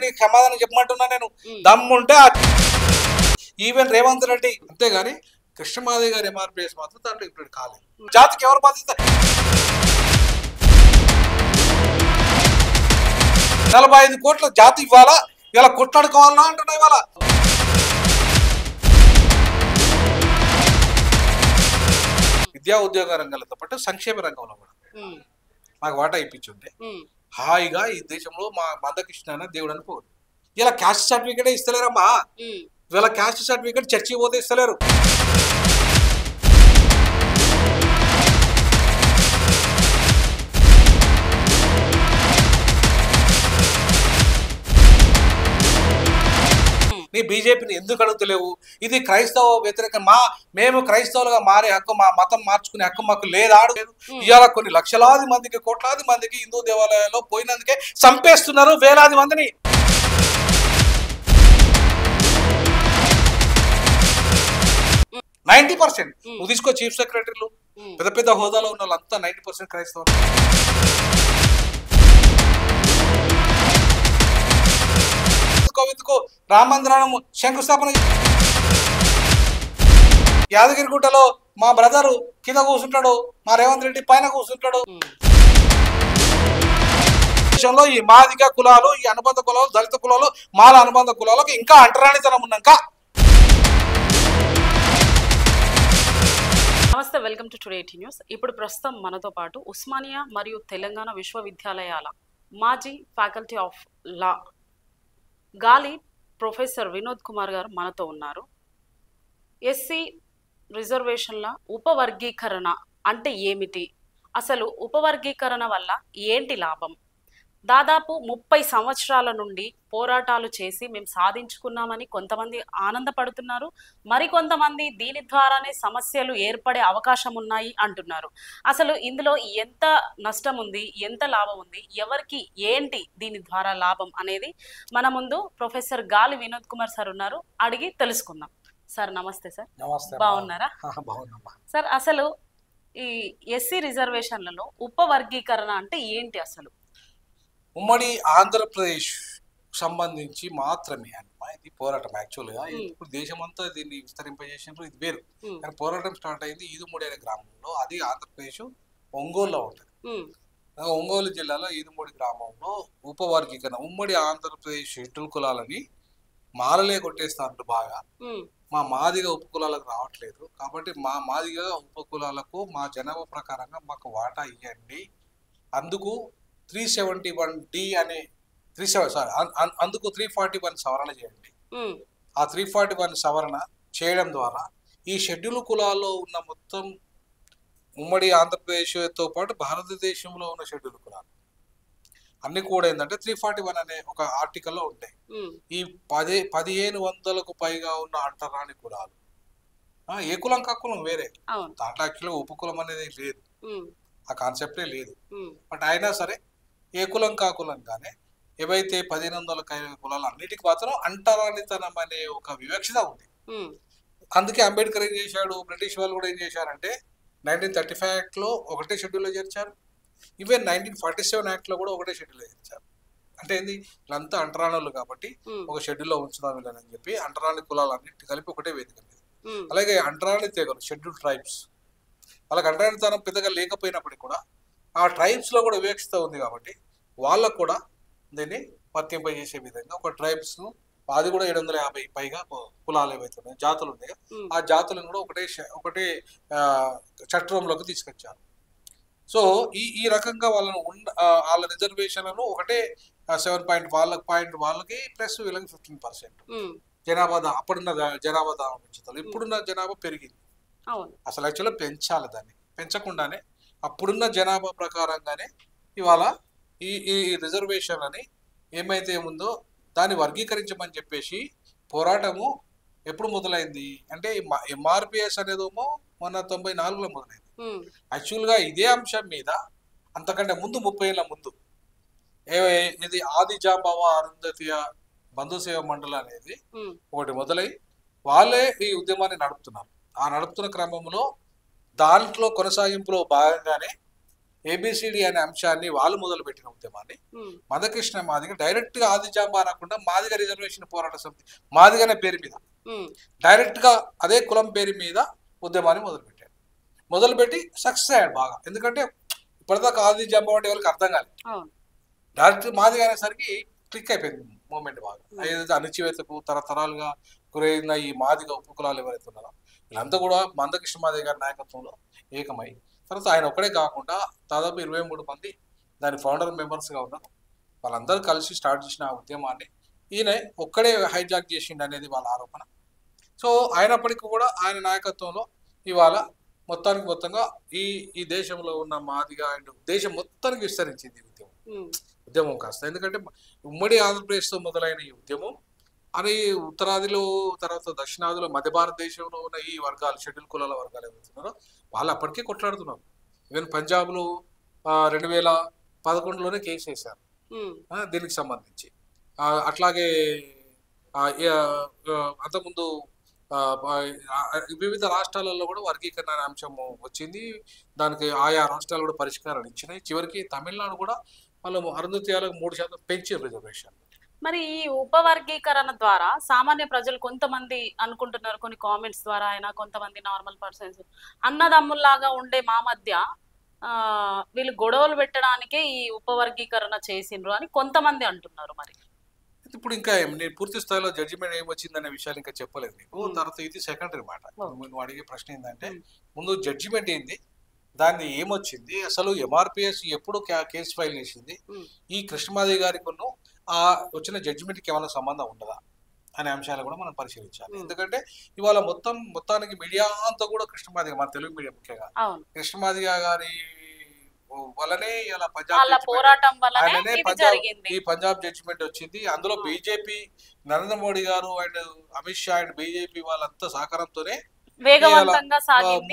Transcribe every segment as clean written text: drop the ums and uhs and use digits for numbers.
దీనికి సమాధానం చెప్పమంటున్నా నేను. దమ్ముంటే ఈవెన్ రేవంత్ రెడ్డి అంతేగాని కృష్ణమాదేవి గారి ఎంఆర్పిఎస్ మాత్రం దాంట్లో ఇంక్లూడ్ కాలేదు. జాతికి ఎవరు బాధిస్తారు? 45 కోట్ల జాతి ఇవ్వాలా, ఇలా కొట్లాడుకోవాలా అంటున్నా. ఇవాళ విద్యా ఉద్యోగ రంగాలతో పాటు సంక్షేమ రంగంలో కూడా మాకు వాటా ఇప్పించుంటే హాయిగా ఈ దేశంలో మా మందకృష్ణ దేవుడు అనుకోరు. ఇలా క్యాస్ట్ సర్టిఫికేట్ ఇస్తలేరమ్మా. ఇలా క్యాస్ట్ సర్టిఫికేట్ చర్చికి పోతే ఇస్తలేరు. నీ బీజేపీని ఎందుకు అడుగుతలేవు? ఇది క్రైస్తవ వ్యతిరేక మేము క్రైస్తవులుగా మారే హక్కు, మా మతం మార్చుకునే హక్కు మాకు లేదా? ఇవాళ కొన్ని లక్షలాది మందికి, కోట్లాది మందికి హిందూ దేవాలయాల్లో పోయినందుకే చంపేస్తున్నారు వేలాది మందిని. నువ్వు తీసుకో చీఫ్ సెక్రటరీలు, పెద్ద పెద్ద హోదాలో ఉన్న వాళ్ళంతా 90% క్రైస్తవులు. రామ మందిరం శంకుస్థాపన యాదగిరిగుట్టలో మా బ్రదరు కింద కూర్చుంటాడు, మా రేవంత్ రెడ్డి పైన కూర్చుంటాడు. దేశంలో ఈ మాదిగ కులాలు, ఈ అనుబంధ కులాలు, దళిత కులాలు, మాల అనుబంధ కులాలకు ఇంకా అంటరానితనం ఉన్నాక. నమస్తే, వెల్కమ్ టు టుడే న్యూస్. ఇప్పుడు ప్రస్తుతం మనతో పాటు ఉస్మానియా మరియు తెలంగాణ విశ్వవిద్యాలయాల మాజీ ఫ్యాకల్టీ ఆఫ్ లా గాలి ప్రొఫెసర్ వినోద్ కుమార్ గారు మనతో ఉన్నారు. ఎస్సీ రిజర్వేషన్ల ఉపవర్గీకరణ అంటే ఏమిటి, అసలు ఉపవర్గీకరణ వల్ల ఏంటి లాభం, దాదాపు 30 సంవత్సరాల నుండి పోరాటాలు చేసి మేము సాధించుకున్నామని కొంతమంది ఆనందపడుతున్నారు, మరికొంతమంది దీని ద్వారానే సమస్యలు ఏర్పడే అవకాశం ఉన్నాయి అంటున్నారు. అసలు ఇందులో ఎంత నష్టం ఉంది, ఎంత లాభం ఉంది, ఎవరికి ఏంటి దీని ద్వారా లాభం అనేది మన ముందు ప్రొఫెసర్ గాలి వినోద్ కుమార్ సార్ ఉన్నారు, అడిగి తెలుసుకుందాం. సార్ నమస్తే. సార్ బాగున్నారా? సార్ అసలు ఈ ఎస్సీ రిజర్వేషన్లలో ఉపవర్గీకరణ అంటే ఏంటి? అసలు ఉమ్మడి ఆంధ్రప్రదేశ్ సంబంధించి మాత్రమే అన్నమా ఇది పోరాటం. యాక్చువల్గా ఇప్పుడు దేశమంతా దీన్ని విస్తరింపజేసినారు, ఇది వేరు. కానీ పోరాటం స్టార్ట్ అయింది ఈదుమూడి అనే గ్రామంలో. అది ఆంధ్రప్రదేశ్ ఒంగోలులో ఉంటుంది. ఒంగోలు జిల్లాలో ఈదుమూడి గ్రామంలో ఉపవర్గీకరణ, ఉమ్మడి ఆంధ్రప్రదేశ్ షెడ్యూల్ కులాలని మాలలే కొట్టేస్తారు బాగా. మా మాదిగ ఉపకులాలకు రావట్లేదు కాబట్టి మా మాదిగ ఉపకులాలకు మా జనాభా ప్రకారంగా మాకు వాటా ఇవ్వండి. అందుకు 371D అనే అందుకు 341 సవరణ చేయండి. ఆ 341 సవరణ చేయడం ద్వారా ఈ షెడ్యూల్ కులాల్లో ఉన్న మొత్తం ఉమ్మడి ఆంధ్రప్రదేశ్తో పాటు భారతదేశంలో ఉన్న షెడ్యూల్ కులాలు అన్ని కూడా ఏంటంటే 341 అనే ఒక ఆర్టికల్లో ఉంటాయి. ఈ 1500కు పైగా ఉన్న అంటరాని కులాలు, ఏ కులం కాకులం వేరే, దాంట్లో యాక్చువల్గా ఉపకులం అనేది లేదు, ఆ కాన్సెప్టే లేదు. బట్ అయినా సరే ఏ కులం కాకులంగానే ఏవైతే 1500 కులాలు అన్నిటికి మాత్రం అంటరానితనం అనే ఒక వివక్షత ఉంది. అందుకే అంబేద్కర్ ఏం చేశాడు, బ్రిటిష్ వాళ్ళు కూడా ఏం చేశారంటే 1935 యాక్ట్లో ఒకటే షెడ్యూల్లో చేర్చారు. ఈవెన్ 1947 యాక్ట్లో కూడా ఒకటే షెడ్యూల్లో చేర్చారు. అంటే ఏంది, వీళ్ళంతా అంటరానులు కాబట్టి ఒక షెడ్యూల్లో ఉంచుదాం వీళ్ళని చెప్పి అంటరాని కులాలు అన్నిటి కలిపి ఒకటే వేదిక మీద. అలాగే అంటరాని తెగలు, షెడ్యూల్ ట్రైబ్స్, వాళ్ళకి అంటరానితనం పెద్దగా లేకపోయినప్పటికీ కూడా ఆ ట్రైబ్స్లో కూడా వివక్షత ఉంది కాబట్టి వాళ్ళకు కూడా దీన్ని వర్తింపజేసే విధంగా ఒక ట్రైబ్స్ను, అది కూడా 750 పైగా కులాలు ఏవైతే ఉన్నాయో, జాతులు ఉన్నాయో, ఆ జాతులను కూడా ఒకటే చట్టంలోకి తీసుకొచ్చారు. సో ఈ రకంగా వాళ్ళ రిజర్వేషన్లను ఒకటే 7 వాళ్ళకి ప్లస్ వీళ్ళకి 15% జనాభా. అప్పుడున్న జనాభా దాని ఇప్పుడున్న జనాభా పెరిగింది. అసలు యాక్చువల్గా పెంచాలి, దాన్ని పెంచకుండానే అప్పుడున్న జనాభా ప్రకారంగానే ఇవాళ ఈ రిజర్వేషన్లని ఏమైతే ఉందో దాన్ని వర్గీకరించమని చెప్పేసి పోరాటము ఎప్పుడు మొదలైంది అంటే ఎంఆర్పిఎస్ అనేదేమో మొన్న 94లో మొదలైంది. యాక్చువల్గా ఇదే అంశం మీద అంతకంటే ముందు 30 ఏళ్ళ ముందు ఇది ఆదిజాంబవ అరుంధతీయ బంధు సేవ మండలి అనేది ఒకటి మొదలై వాళ్ళే ఈ ఉద్యమాన్ని నడుపుతున్నారు. ఆ నడుపుతున్న క్రమంలో దాంట్లో కొనసాగింపులో భాగంగానే ఏబిసిడి అనే అంశాన్ని వాళ్ళు మొదలుపెట్టిన ఉద్యమాన్ని మందకృష్ణ మాదిగ డైరెక్ట్ గా ఆదిజాంబా అనకుండా మాదిగ రిజర్వేషన్ పోరాట సమితి మాదిగ అనే పేరు మీద డైరెక్ట్ గా అదే కులం పేరు మీద ఉద్యమాన్ని మొదలుపెట్టాడు. మొదలుపెట్టి సక్సెస్ అయ్యాడు బాగా. ఎందుకంటే ఇప్పటిదాకా ఆదిజాంబా అంటే ఎవరికి అర్థం కాలేదు. డైరెక్ట్ మాదిగ అనేసరికి క్లిక్ అయిపోయింది మూమెంట్ బాగా. ఏదైతే అణచివేతకు తరతరాలుగా గురైన ఈ మాదిగ ఉపకులాలు ఎవరైతే ఉన్నారో వీళ్ళంతా కూడా మందకృష్ణ మాదిగ గారి నాయకత్వంలో ఏకమై తర్వాత ఆయన ఒక్కడే కాకుండా దాదాపు 23 మంది దాని ఫౌండర్ మెంబర్స్గా ఉన్నారు. వాళ్ళందరూ కలిసి స్టార్ట్ చేసిన ఆ ఉద్యమాన్ని ఈయన ఒక్కడే హైజాక్ చేసిండు అనేది వాళ్ళ ఆరోపణ. సో అయినప్పటికీ కూడా ఆయన నాయకత్వంలో ఇవాళ మొత్తంగా ఈ దేశంలో ఉన్న మాదిగా అండ్ దేశం మొత్తానికి విస్తరించింది ఉద్యమం కాస్త. ఎందుకంటే ఉమ్మడి ఆంధ్రప్రదేశ్తో మొదలైన ఈ ఉద్యమం అని ఉత్తరాదిలో తర్వాత దక్షిణాదిలో మధ్య భారతదేశంలో ఉన్న ఈ వర్గాలు షెడ్యూల్ కులాల వర్గాలు ఏమవుతున్నారో వాళ్ళు అప్పటికే కొట్లాడుతున్నారు. ఈవెన్ పంజాబ్లో 2011లోనే కేసు వేశారు దీనికి సంబంధించి. అట్లాగే అంతకుముందు వివిధ రాష్ట్రాలలో కూడా వర్గీకరణ అనే అంశం వచ్చింది. దానికి ఆయా రాష్ట్రాలు కూడా పరిష్కారాలు ఇచ్చినాయి. చివరికి తమిళనాడు కూడా వాళ్ళు అరుంధత్యాలకు 3% పెంచారు రిజర్వేషన్. మరి ఈ ఉపవర్గీకరణ ద్వారా సామాన్య ప్రజలు కొంతమంది అనుకుంటున్నారు, కొన్ని కామెంట్స్ ద్వారా అయినా కొంతమంది నార్మల్ పర్సన్స్ అన్నదమ్ముల్లాగా ఉండే మా మధ్య వీళ్ళు గొడవలు పెట్టడానికే ఈ ఉపవర్గీకరణ చేసిండ్రు అని కొంతమంది అంటున్నారు. మరి ఇప్పుడు ఇంకా నేను పూర్తి స్థాయిలో జడ్జిమెంట్ ఏమొచ్చిందనే విషయాలు ఇంకా చెప్పలేదు నీకు. తర్వాత ఇది సెకండరీ మాట. నువ్వు అడిగే ప్రశ్న ఏంటంటే ముందు జడ్జిమెంట్ ఏంది, దాన్ని ఏమొచ్చింది, అసలు ఎంఆర్పిఎస్ ఎప్పుడు కేసు ఫైల్ చేసింది, ఈ కృష్ణమాదేవి గారికి ఆ వచ్చిన జడ్జిమెంట్కి ఏమైనా సంబంధం ఉండదా అనే అంశాలు కూడా మనం పరిశీలించాలి. ఎందుకంటే ఇవాళ మొత్తానికి మీడియా అంతా కూడా కృష్ణమాదిగ, మన తెలుగు మీడియా ముఖ్యంగా కృష్ణమాదిగ గారి వల్లనే ఇలా పంజాబ్ జడ్జిమెంట్ వచ్చింది. అందులో బీజేపీ నరేంద్ర మోడీ గారు and Amit Shah and BJP వాళ్ళంతా సహకారంతోనే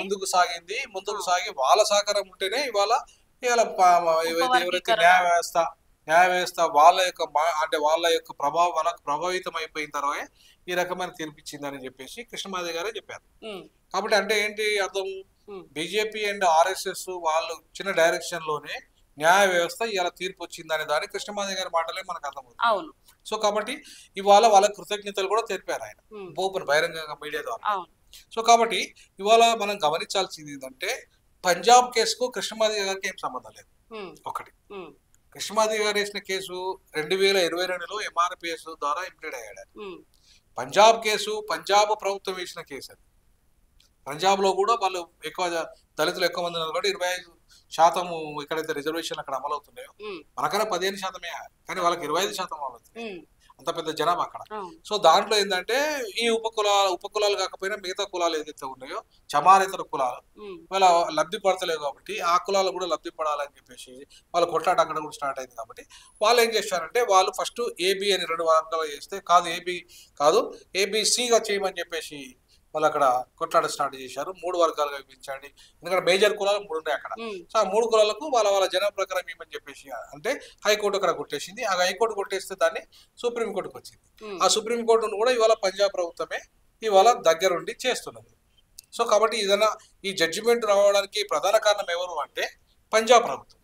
ముందుకు సాగి వాళ్ళ సహకారం ఉంటేనే ఇవాళ ఎవరైతే న్యాయ వ్యవస్థ వాళ్ళ యొక్క వాళ్ళకు ప్రభావితం అయిపోయిన తర్వాత ఈ రకమైన తీర్పిచ్చిందని చెప్పేసి కృష్ణమాదేవి గారే చెప్పారు. కాబట్టి అంటే ఏంటి అర్థం, బీజేపీ అండ్ ఆర్ఎస్ఎస్ వాళ్ళు చిన్న డైరెక్షన్ లోనే న్యాయ వ్యవస్థ ఇలా తీర్పు వచ్చిందనే దాని కృష్ణమాదేవి గారి మాటలే మనకు అర్థమవుతుంది. సో కాబట్టి ఇవాళ వాళ్ళ కృతజ్ఞతలు కూడా తెలిపారు ఆయన ఓపెన్ బహిరంగంగా మీడియా ద్వారా. సో కాబట్టి ఇవాళ మనం గమనించాల్సింది ఏంటంటే పంజాబ్ కేసుకు కృష్ణమాదేవి గారికి ఏం సంబంధం లేదు. ఒకటి, కృష్ణమాదేవి గారు వేసిన కేసు 2022లో ఎంఆర్పిఎస్ ద్వారా ఇంప్లీడ్ అయ్యాడు. పంజాబ్ కేసు పంజాబ్ ప్రభుత్వం వేసిన కేసు అది. పంజాబ్ లో కూడా వాళ్ళు ఎక్కువ దళితులు ఎక్కువ మంది ఉన్నారు కాబట్టి 25% ఎక్కడైతే రిజర్వేషన్ అక్కడ అమలు అవుతున్నాయో మనకన్నా 15% కానీ వాళ్ళకి 25% అమలు అవుతుంది. అంత పెద్ద జనాభా అక్కడ. సో దాంట్లో ఏంటంటే ఈ ఉపకులాలు కాకపోయినా మిగతా కులాలు ఏదైతే ఉన్నాయో చమారేతర కులాలు వాళ్ళ లబ్ధి పడతలేవు కాబట్టి ఆ కులాలు కూడా లబ్ధి పడాలని చెప్పేసి వాళ్ళు కొట్లాట అక్కడ కూడా స్టార్ట్ అయింది. కాబట్టి వాళ్ళు ఏం చేశారంటే వాళ్ళు ఫస్ట్ ఏబి అని 2 వర్గాలు చేస్తే కాదు ఏబిసిగా చేయమని చెప్పేసి వాళ్ళు అక్కడ కొట్లాట స్టార్ట్ చేశారు. 3 వర్గాలుగా విభజించండి, ఎందుకంటే మేజర్ కులాలు 3 ఉన్నాయి అక్కడ. సో ఆ 3 కులాలకు వాళ్ళ జనం ప్రకారం ఏమని చెప్పేసి అంటే హైకోర్టు అక్కడ కొట్టేసింది. ఆ హైకోర్టు కొట్టేస్తే దాన్ని సుప్రీంకోర్టుకు వచ్చింది. ఆ సుప్రీంకోర్టును కూడా ఇవాళ పంజాబ్ ప్రభుత్వమే ఇవాళ దగ్గరుండి చేస్తున్నది. సో కాబట్టి ఏదైనా ఈ జడ్జిమెంట్ రావడానికి ప్రధాన కారణం ఎవరు అంటే పంజాబ్ ప్రభుత్వం.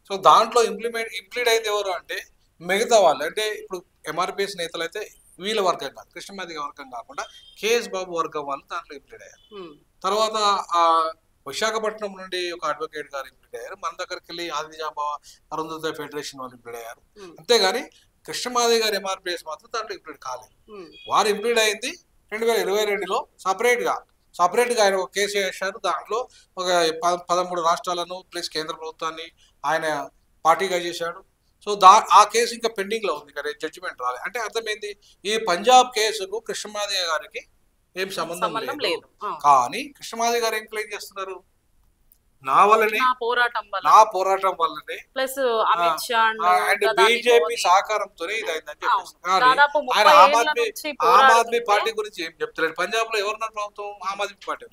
సో దాంట్లో ఇంప్లీడ్ అయింది ఎవరు అంటే మిగతా వాళ్ళు, అంటే ఇప్పుడు ఎంఆర్పిఎస్ నేతలు అయితే వీళ్ళ వర్గం కాదు, కృష్ణమాదిగ వర్గం కాకుండా కేఎస్ బాబు వర్గం వాళ్ళు దాంట్లో ఇంప్లీడ్ అయ్యారు. తర్వాత ఆ విశాఖపట్నం నుండి ఒక అడ్వకేట్ గారు ఇంప్లీడ్ అయ్యారు. మన దగ్గరికి వెళ్ళి ఆదిజాంబా అరుంధోదయ ఫెడరేషన్ వాళ్ళు ఇంప్లీడ్ అయ్యారు. అంతేగాని కృష్ణమాదిగ గారి ఎంఆర్పిఎస్ మాత్రం దాంట్లో ఇంప్లీడ్ కాలేదు. వారు ఇంప్లీడ్ అయింది 2022లో సపరేట్ గా ఆయన ఒక కేసు వేశారు. దాంట్లో ఒక 13 రాష్ట్రాలను ప్లస్ కేంద్ర ప్రభుత్వాన్ని ఆయన పార్టీగా చేశాడు. సో ఆ కేసు ఇంకా పెండింగ్ లో ఉంది, కానీ జడ్జిమెంట్ రాలేదు. అంటే అర్థమైంది ఈ పంజాబ్ కేసుకు కృష్ణమాదిగ గారికి ఏం సంబంధం లేదు. కానీ కృష్ణమాదిగ గారు ఏం క్లెయిమ్ చేస్తున్నారు, నా పోరాటం వల్లనే ప్లస్ అండ్ బీజేపీ సహకారంతోనే ఇది అయిందని చెప్పేసి. ఆయన ఆమ్ ఆద్మీ పార్టీ గురించి ఏం చెప్తలేడు. పంజాబ్ లో ఎవరున్నారు ప్రభుత్వం, ఆమ్ ఆద్మీ పార్టీ.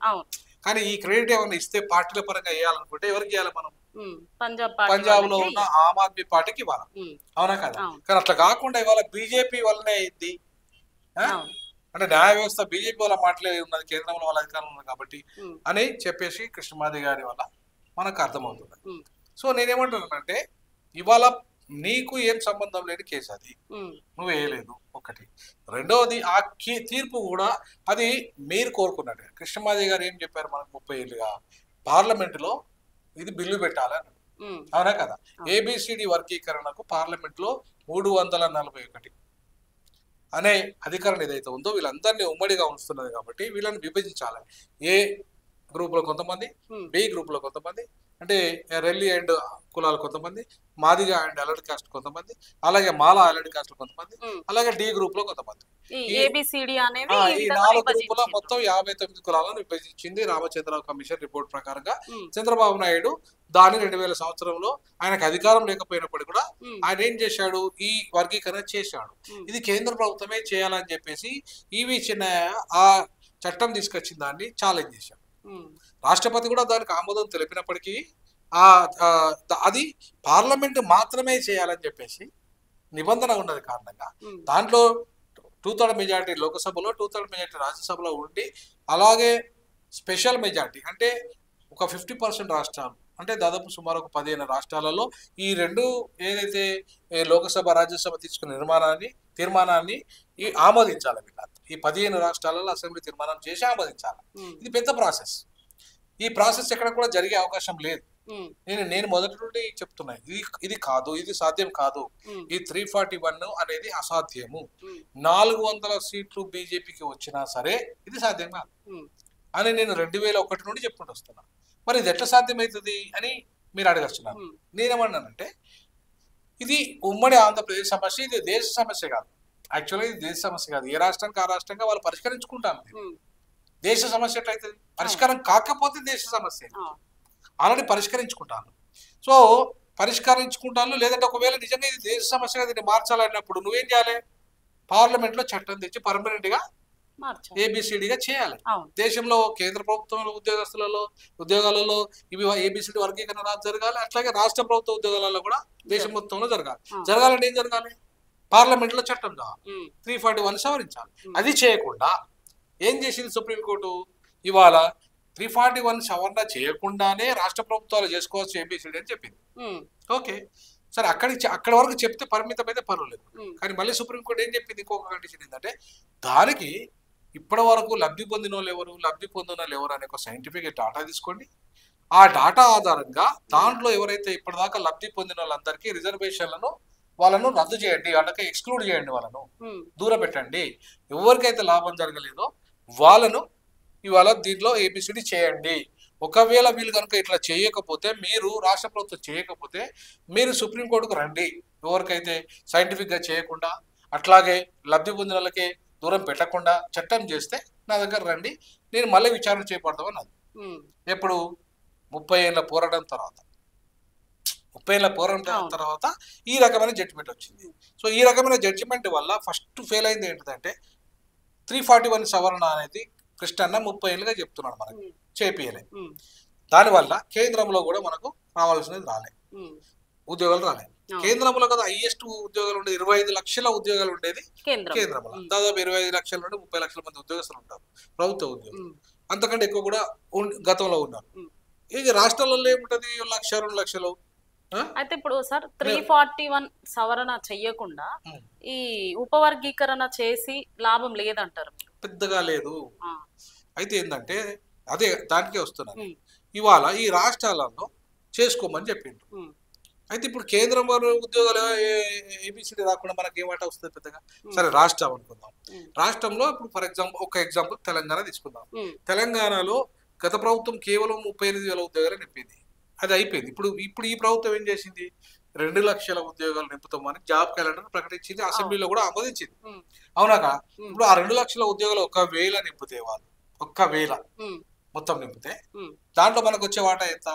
కానీ ఈ క్రెడిట్ ఏమైనా ఇస్తే పార్టీల పరంగా వేయాలనుకుంటే ఎవరికి చేయాలి మనం, పంజాబ్ లో ఉన్న ఆమ్ ఆద్మీ పార్టీకి ఇవ్వాలి, అవునా కదా? కానీ అట్లా కాకుండా ఇవాళ బీజేపీ వల్లనే అయింది. అంటే న్యాయ వ్యవస్థ బీజేపీ వాళ్ళ మాటలే ఉన్నది, కేంద్రంలో వాళ్ళ అధికారం ఉన్నది కాబట్టి అని చెప్పేసి కృష్ణమాదిగ గారి వల్ల మనకు అర్థమవుతుంది. సో నేనేమంటున్నానంటే ఇవాళ నీకు ఏం సంబంధం లేని కేసు అది, నువ్వు వేయలేదు ఒకటి. రెండవది ఆ తీర్పు కూడా అది మీరు కోరుకున్నట్టు. కృష్ణమాదేవి గారు ఏం చెప్పారు మనకు 30 ఏళ్ళుగా పార్లమెంటులో ఇది బిల్లు పెట్టాలని, అవునా కదా? ఏబిసిడి వర్గీకరణకు పార్లమెంట్లో 341 అనే అధికారం ఏదైతే ఉందో వీళ్ళందరినీ ఉమ్మడిగా ఉంచుతున్నది కాబట్టి వీళ్ళని విభజించాలి. ఏ గ్రూప్ లో కొంతమంది, బి గ్రూప్ లో కొంతమంది, అంటే రెల్లి అండ్ కులాలు కొంతమంది, మాదిగా అండ్ అలర్ట్ కాస్ట్ కొంతమంది, అలాగే మాలా అలర్ట్ కాస్ట్ కొంతమంది, అలాగే డి గ్రూప్ లో కొంతమంది. ఈ 4 గ్రూపుల మొత్తం 59 కులాలను విభజించింది రామచంద్రరావు కమిషన్ రిపోర్ట్ ప్రకారంగా. చంద్రబాబు నాయుడు దాని 2000 సంవత్సరంలో ఆయనకు అధికారం లేకపోయినప్పుడు కూడా ఆయన ఏం చేశాడు, ఈ వర్గీకరణ చేశాడు. ఇది కేంద్ర ప్రభుత్వమే చేయాలని చెప్పేసి ఈవి చిన్నయ్య ఆ చట్టం తీసుకొచ్చిన దాన్ని ఛాలెంజ్ చేశాడు. రాష్ట్రపతి కూడా దానికి ఆమోదం తెలిపినప్పటికీ అది పార్లమెంట్ మాత్రమే చేయాలని చెప్పేసి నిబంధన ఉన్నది కారణంగా దాంట్లో 2/3 మెజార్టీ లోకసభలో, 2/3 మెజార్టీ రాజ్యసభలో ఉండి, అలాగే స్పెషల్ మెజార్టీ అంటే ఒక 50% రాష్ట్రాలు, అంటే దాదాపు సుమారు ఒక 15 రాష్ట్రాలలో ఈ రెండు ఏదైతే లోకసభ రాజ్యసభ తీసుకున్న తీర్మానాన్ని ఆమోదించాలి. ఈ 15 రాష్ట్రాలలో అసెంబ్లీ తీర్మానం చేసి ఆమోదించాలి. ఇది పెద్ద ప్రాసెస్. ఈ ప్రాసెస్ ఎక్కడ కూడా జరిగే అవకాశం లేదు. నేను మొదటి నుండి చెప్తున్నా, ఇది కాదు, ఇది సాధ్యం కాదు. ఈ 341 అనేది అసాధ్యము. 400 సీట్లు బీజేపీకి వచ్చినా సరే ఇది సాధ్యం కాదు అని నేను 2001 నుండి చెప్పుకుంటూ వస్తున్నా. మరి ఇది ఎట్లా సాధ్యమవుతుంది అని మీరు అడగస్తున్నారు. నేనేమన్నానంటే ఇది ఉమ్మడి ఆంధ్రప్రదేశ్ సమస్య, ఇది దేశ సమస్య కాదు. యాక్చువల్గా ఇది దేశ సమస్య కాదు. ఏ రాష్ట్రానికి ఆ రాష్ట్రంగా వాళ్ళు పరిష్కరించుకుంటాను. దేశ సమస్య ఎట్లయితుంది? పరిష్కారం కాకపోతే దేశ సమస్య. ఆల్రెడీ పరిష్కరించుకుంటాను. సో పరిష్కరించుకుంటాను. లేదంటే ఒకవేళ నిజంగా ఇది దేశ సమస్యగా దీన్ని మార్చాలన్నప్పుడు నువ్వేం చేయాలి? పార్లమెంట్ లో చట్టం తెచ్చి పర్మనెంట్ గా ఏబిసిడిగా చేయాలి. దేశంలో కేంద్ర ప్రభుత్వంలో ఉద్యోగాలలో ఇవి ఏబిసిడి వర్గీకరణ జరగాలి. అట్లాగే రాష్ట్ర ప్రభుత్వ ఉద్యోగాలలో కూడా దేశం మొత్తంలో జరగాలి. జరగాలంటే ఏం జరగాలి? పార్లమెంట్ లో చట్టం కావాలి, 341 సవరించాలి. అది చేయకుండా ఏం చేసింది సుప్రీంకోర్టు? ఇవాళ 341 సవరణ చేయకుండానే రాష్ట్ర ప్రభుత్వాలు చేసుకోవచ్చు ఏబిసిడి అని చెప్పింది. ఓకే సరే, అక్కడి వరకు చెప్తే పరిమితం అయితే పర్వాలేదు. కానీ మళ్ళీ సుప్రీంకోర్టు ఏం చెప్పింది? ఇంకొక కండిషన్ ఏంటంటే దానికి ఇప్పటి వరకు లబ్ధి పొందిన వాళ్ళు ఎవరు అనే ఒక సైంటిఫిక్ డాటా తీసుకోండి. ఆ డాటా ఆధారంగా దాంట్లో ఎవరైతే ఇప్పటిదాకా లబ్ధి పొందిన వాళ్ళందరికీ రిజర్వేషన్లను వాళ్ళను రద్దు చేయండి, వాళ్ళకి ఎక్స్క్లూడ్ చేయండి, వాళ్ళను దూరం పెట్టండి. ఎవరికైతే లాభం జరగలేదో వాళ్ళను ఇవాళ దీంట్లో ఏబిసిడి చేయండి. ఒకవేళ వీళ్ళు కనుక ఇట్లా చేయకపోతే, మీరు రాష్ట్ర ప్రభుత్వం చేయకపోతే మీరు సుప్రీంకోర్టుకు రండి. ఎవరికైతే సైంటిఫిక్గా చేయకుండా అట్లాగే లబ్ధి పొందిన వాళ్ళకే దూరం పెట్టకుండా చట్టం చేస్తే నా దగ్గర రండి, నేను మళ్ళీ విచారణ చేపడతామని అది. ఎప్పుడు? 30 ఏళ్ళ పోరాటం తర్వాత, 30 ఏళ్ళ పోరాటం తర్వాత ఈ రకమైన జడ్జిమెంట్ వచ్చింది. సో ఈ రకమైన జడ్జిమెంట్ వల్ల ఫస్ట్ ఫెయిల్ అయింది ఏంటిదంటే 341 సవరణ అనేది కృష్ణన్న 30 ఏళ్ళుగా చెప్తున్నాడు, మనకి చేపియలే. దానివల్ల కేంద్రంలో కూడా మనకు రావాల్సినది రాలే, ఉద్యోగాలు రాలే. కేంద్రంలో కదా హైయెస్ట్ ఉద్యోగాలు ఉండేది, 25 లక్షల ఉద్యోగాలు ఉండేది కేంద్రంలో. దాదాపు 25 లక్షల నుండి 30 లక్షల మంది ఉద్యోగస్తులు ఉంటారు, ప్రభుత్వ ఉద్యోగులు. అంతకంటే ఎక్కువ కూడా గతంలో ఉన్నారు. ఇది రాష్ట్రాలలో ఏముంటది, 1 లక్ష 2 లక్షలు. అయితే ఇప్పుడు సార్ 341 సవరణ చెయ్యకుండా ఈ ఉపవర్గీకరణ చేసి లాభం లేదంటారు? పెద్దగా లేదు. అయితే ఏంటంటే అదే దానికే వస్తున్నారు. ఇవాళ ఈ రాష్ట్రాలలో చేసుకోమని చెప్పిండు. అయితే ఇప్పుడు కేంద్రం వారు ఉద్యోగాలు ఏబిసిడి రాకుండా మనకి ఏమాట వస్తుంది పెద్దగా? సరే రాష్ట్రం అనుకుందాం. రాష్ట్రంలో ఇప్పుడు ఫర్ ఎగ్జాంపుల్ ఒక ఎగ్జాంపుల్ తెలంగాణ తీసుకుందాం. తెలంగాణలో గత ప్రభుత్వం కేవలం 38,000 ఉద్యోగాలు నింపింది, అది అయిపోయింది. ఇప్పుడు ఈ ప్రభుత్వం ఏం చేసింది? 2 లక్షల ఉద్యోగాలు నింపుతామని జాబ్ క్యాలెండర్ ప్రకటించింది, అసెంబ్లీలో కూడా ఆమోదించింది, అవునాక? ఇప్పుడు ఆ 2 లక్షల ఉద్యోగాలు 1,000 నింపితే, వాళ్ళు 1,000 మొత్తం నింపితే దాంట్లో మనకు వచ్చే వాటా ఎంత?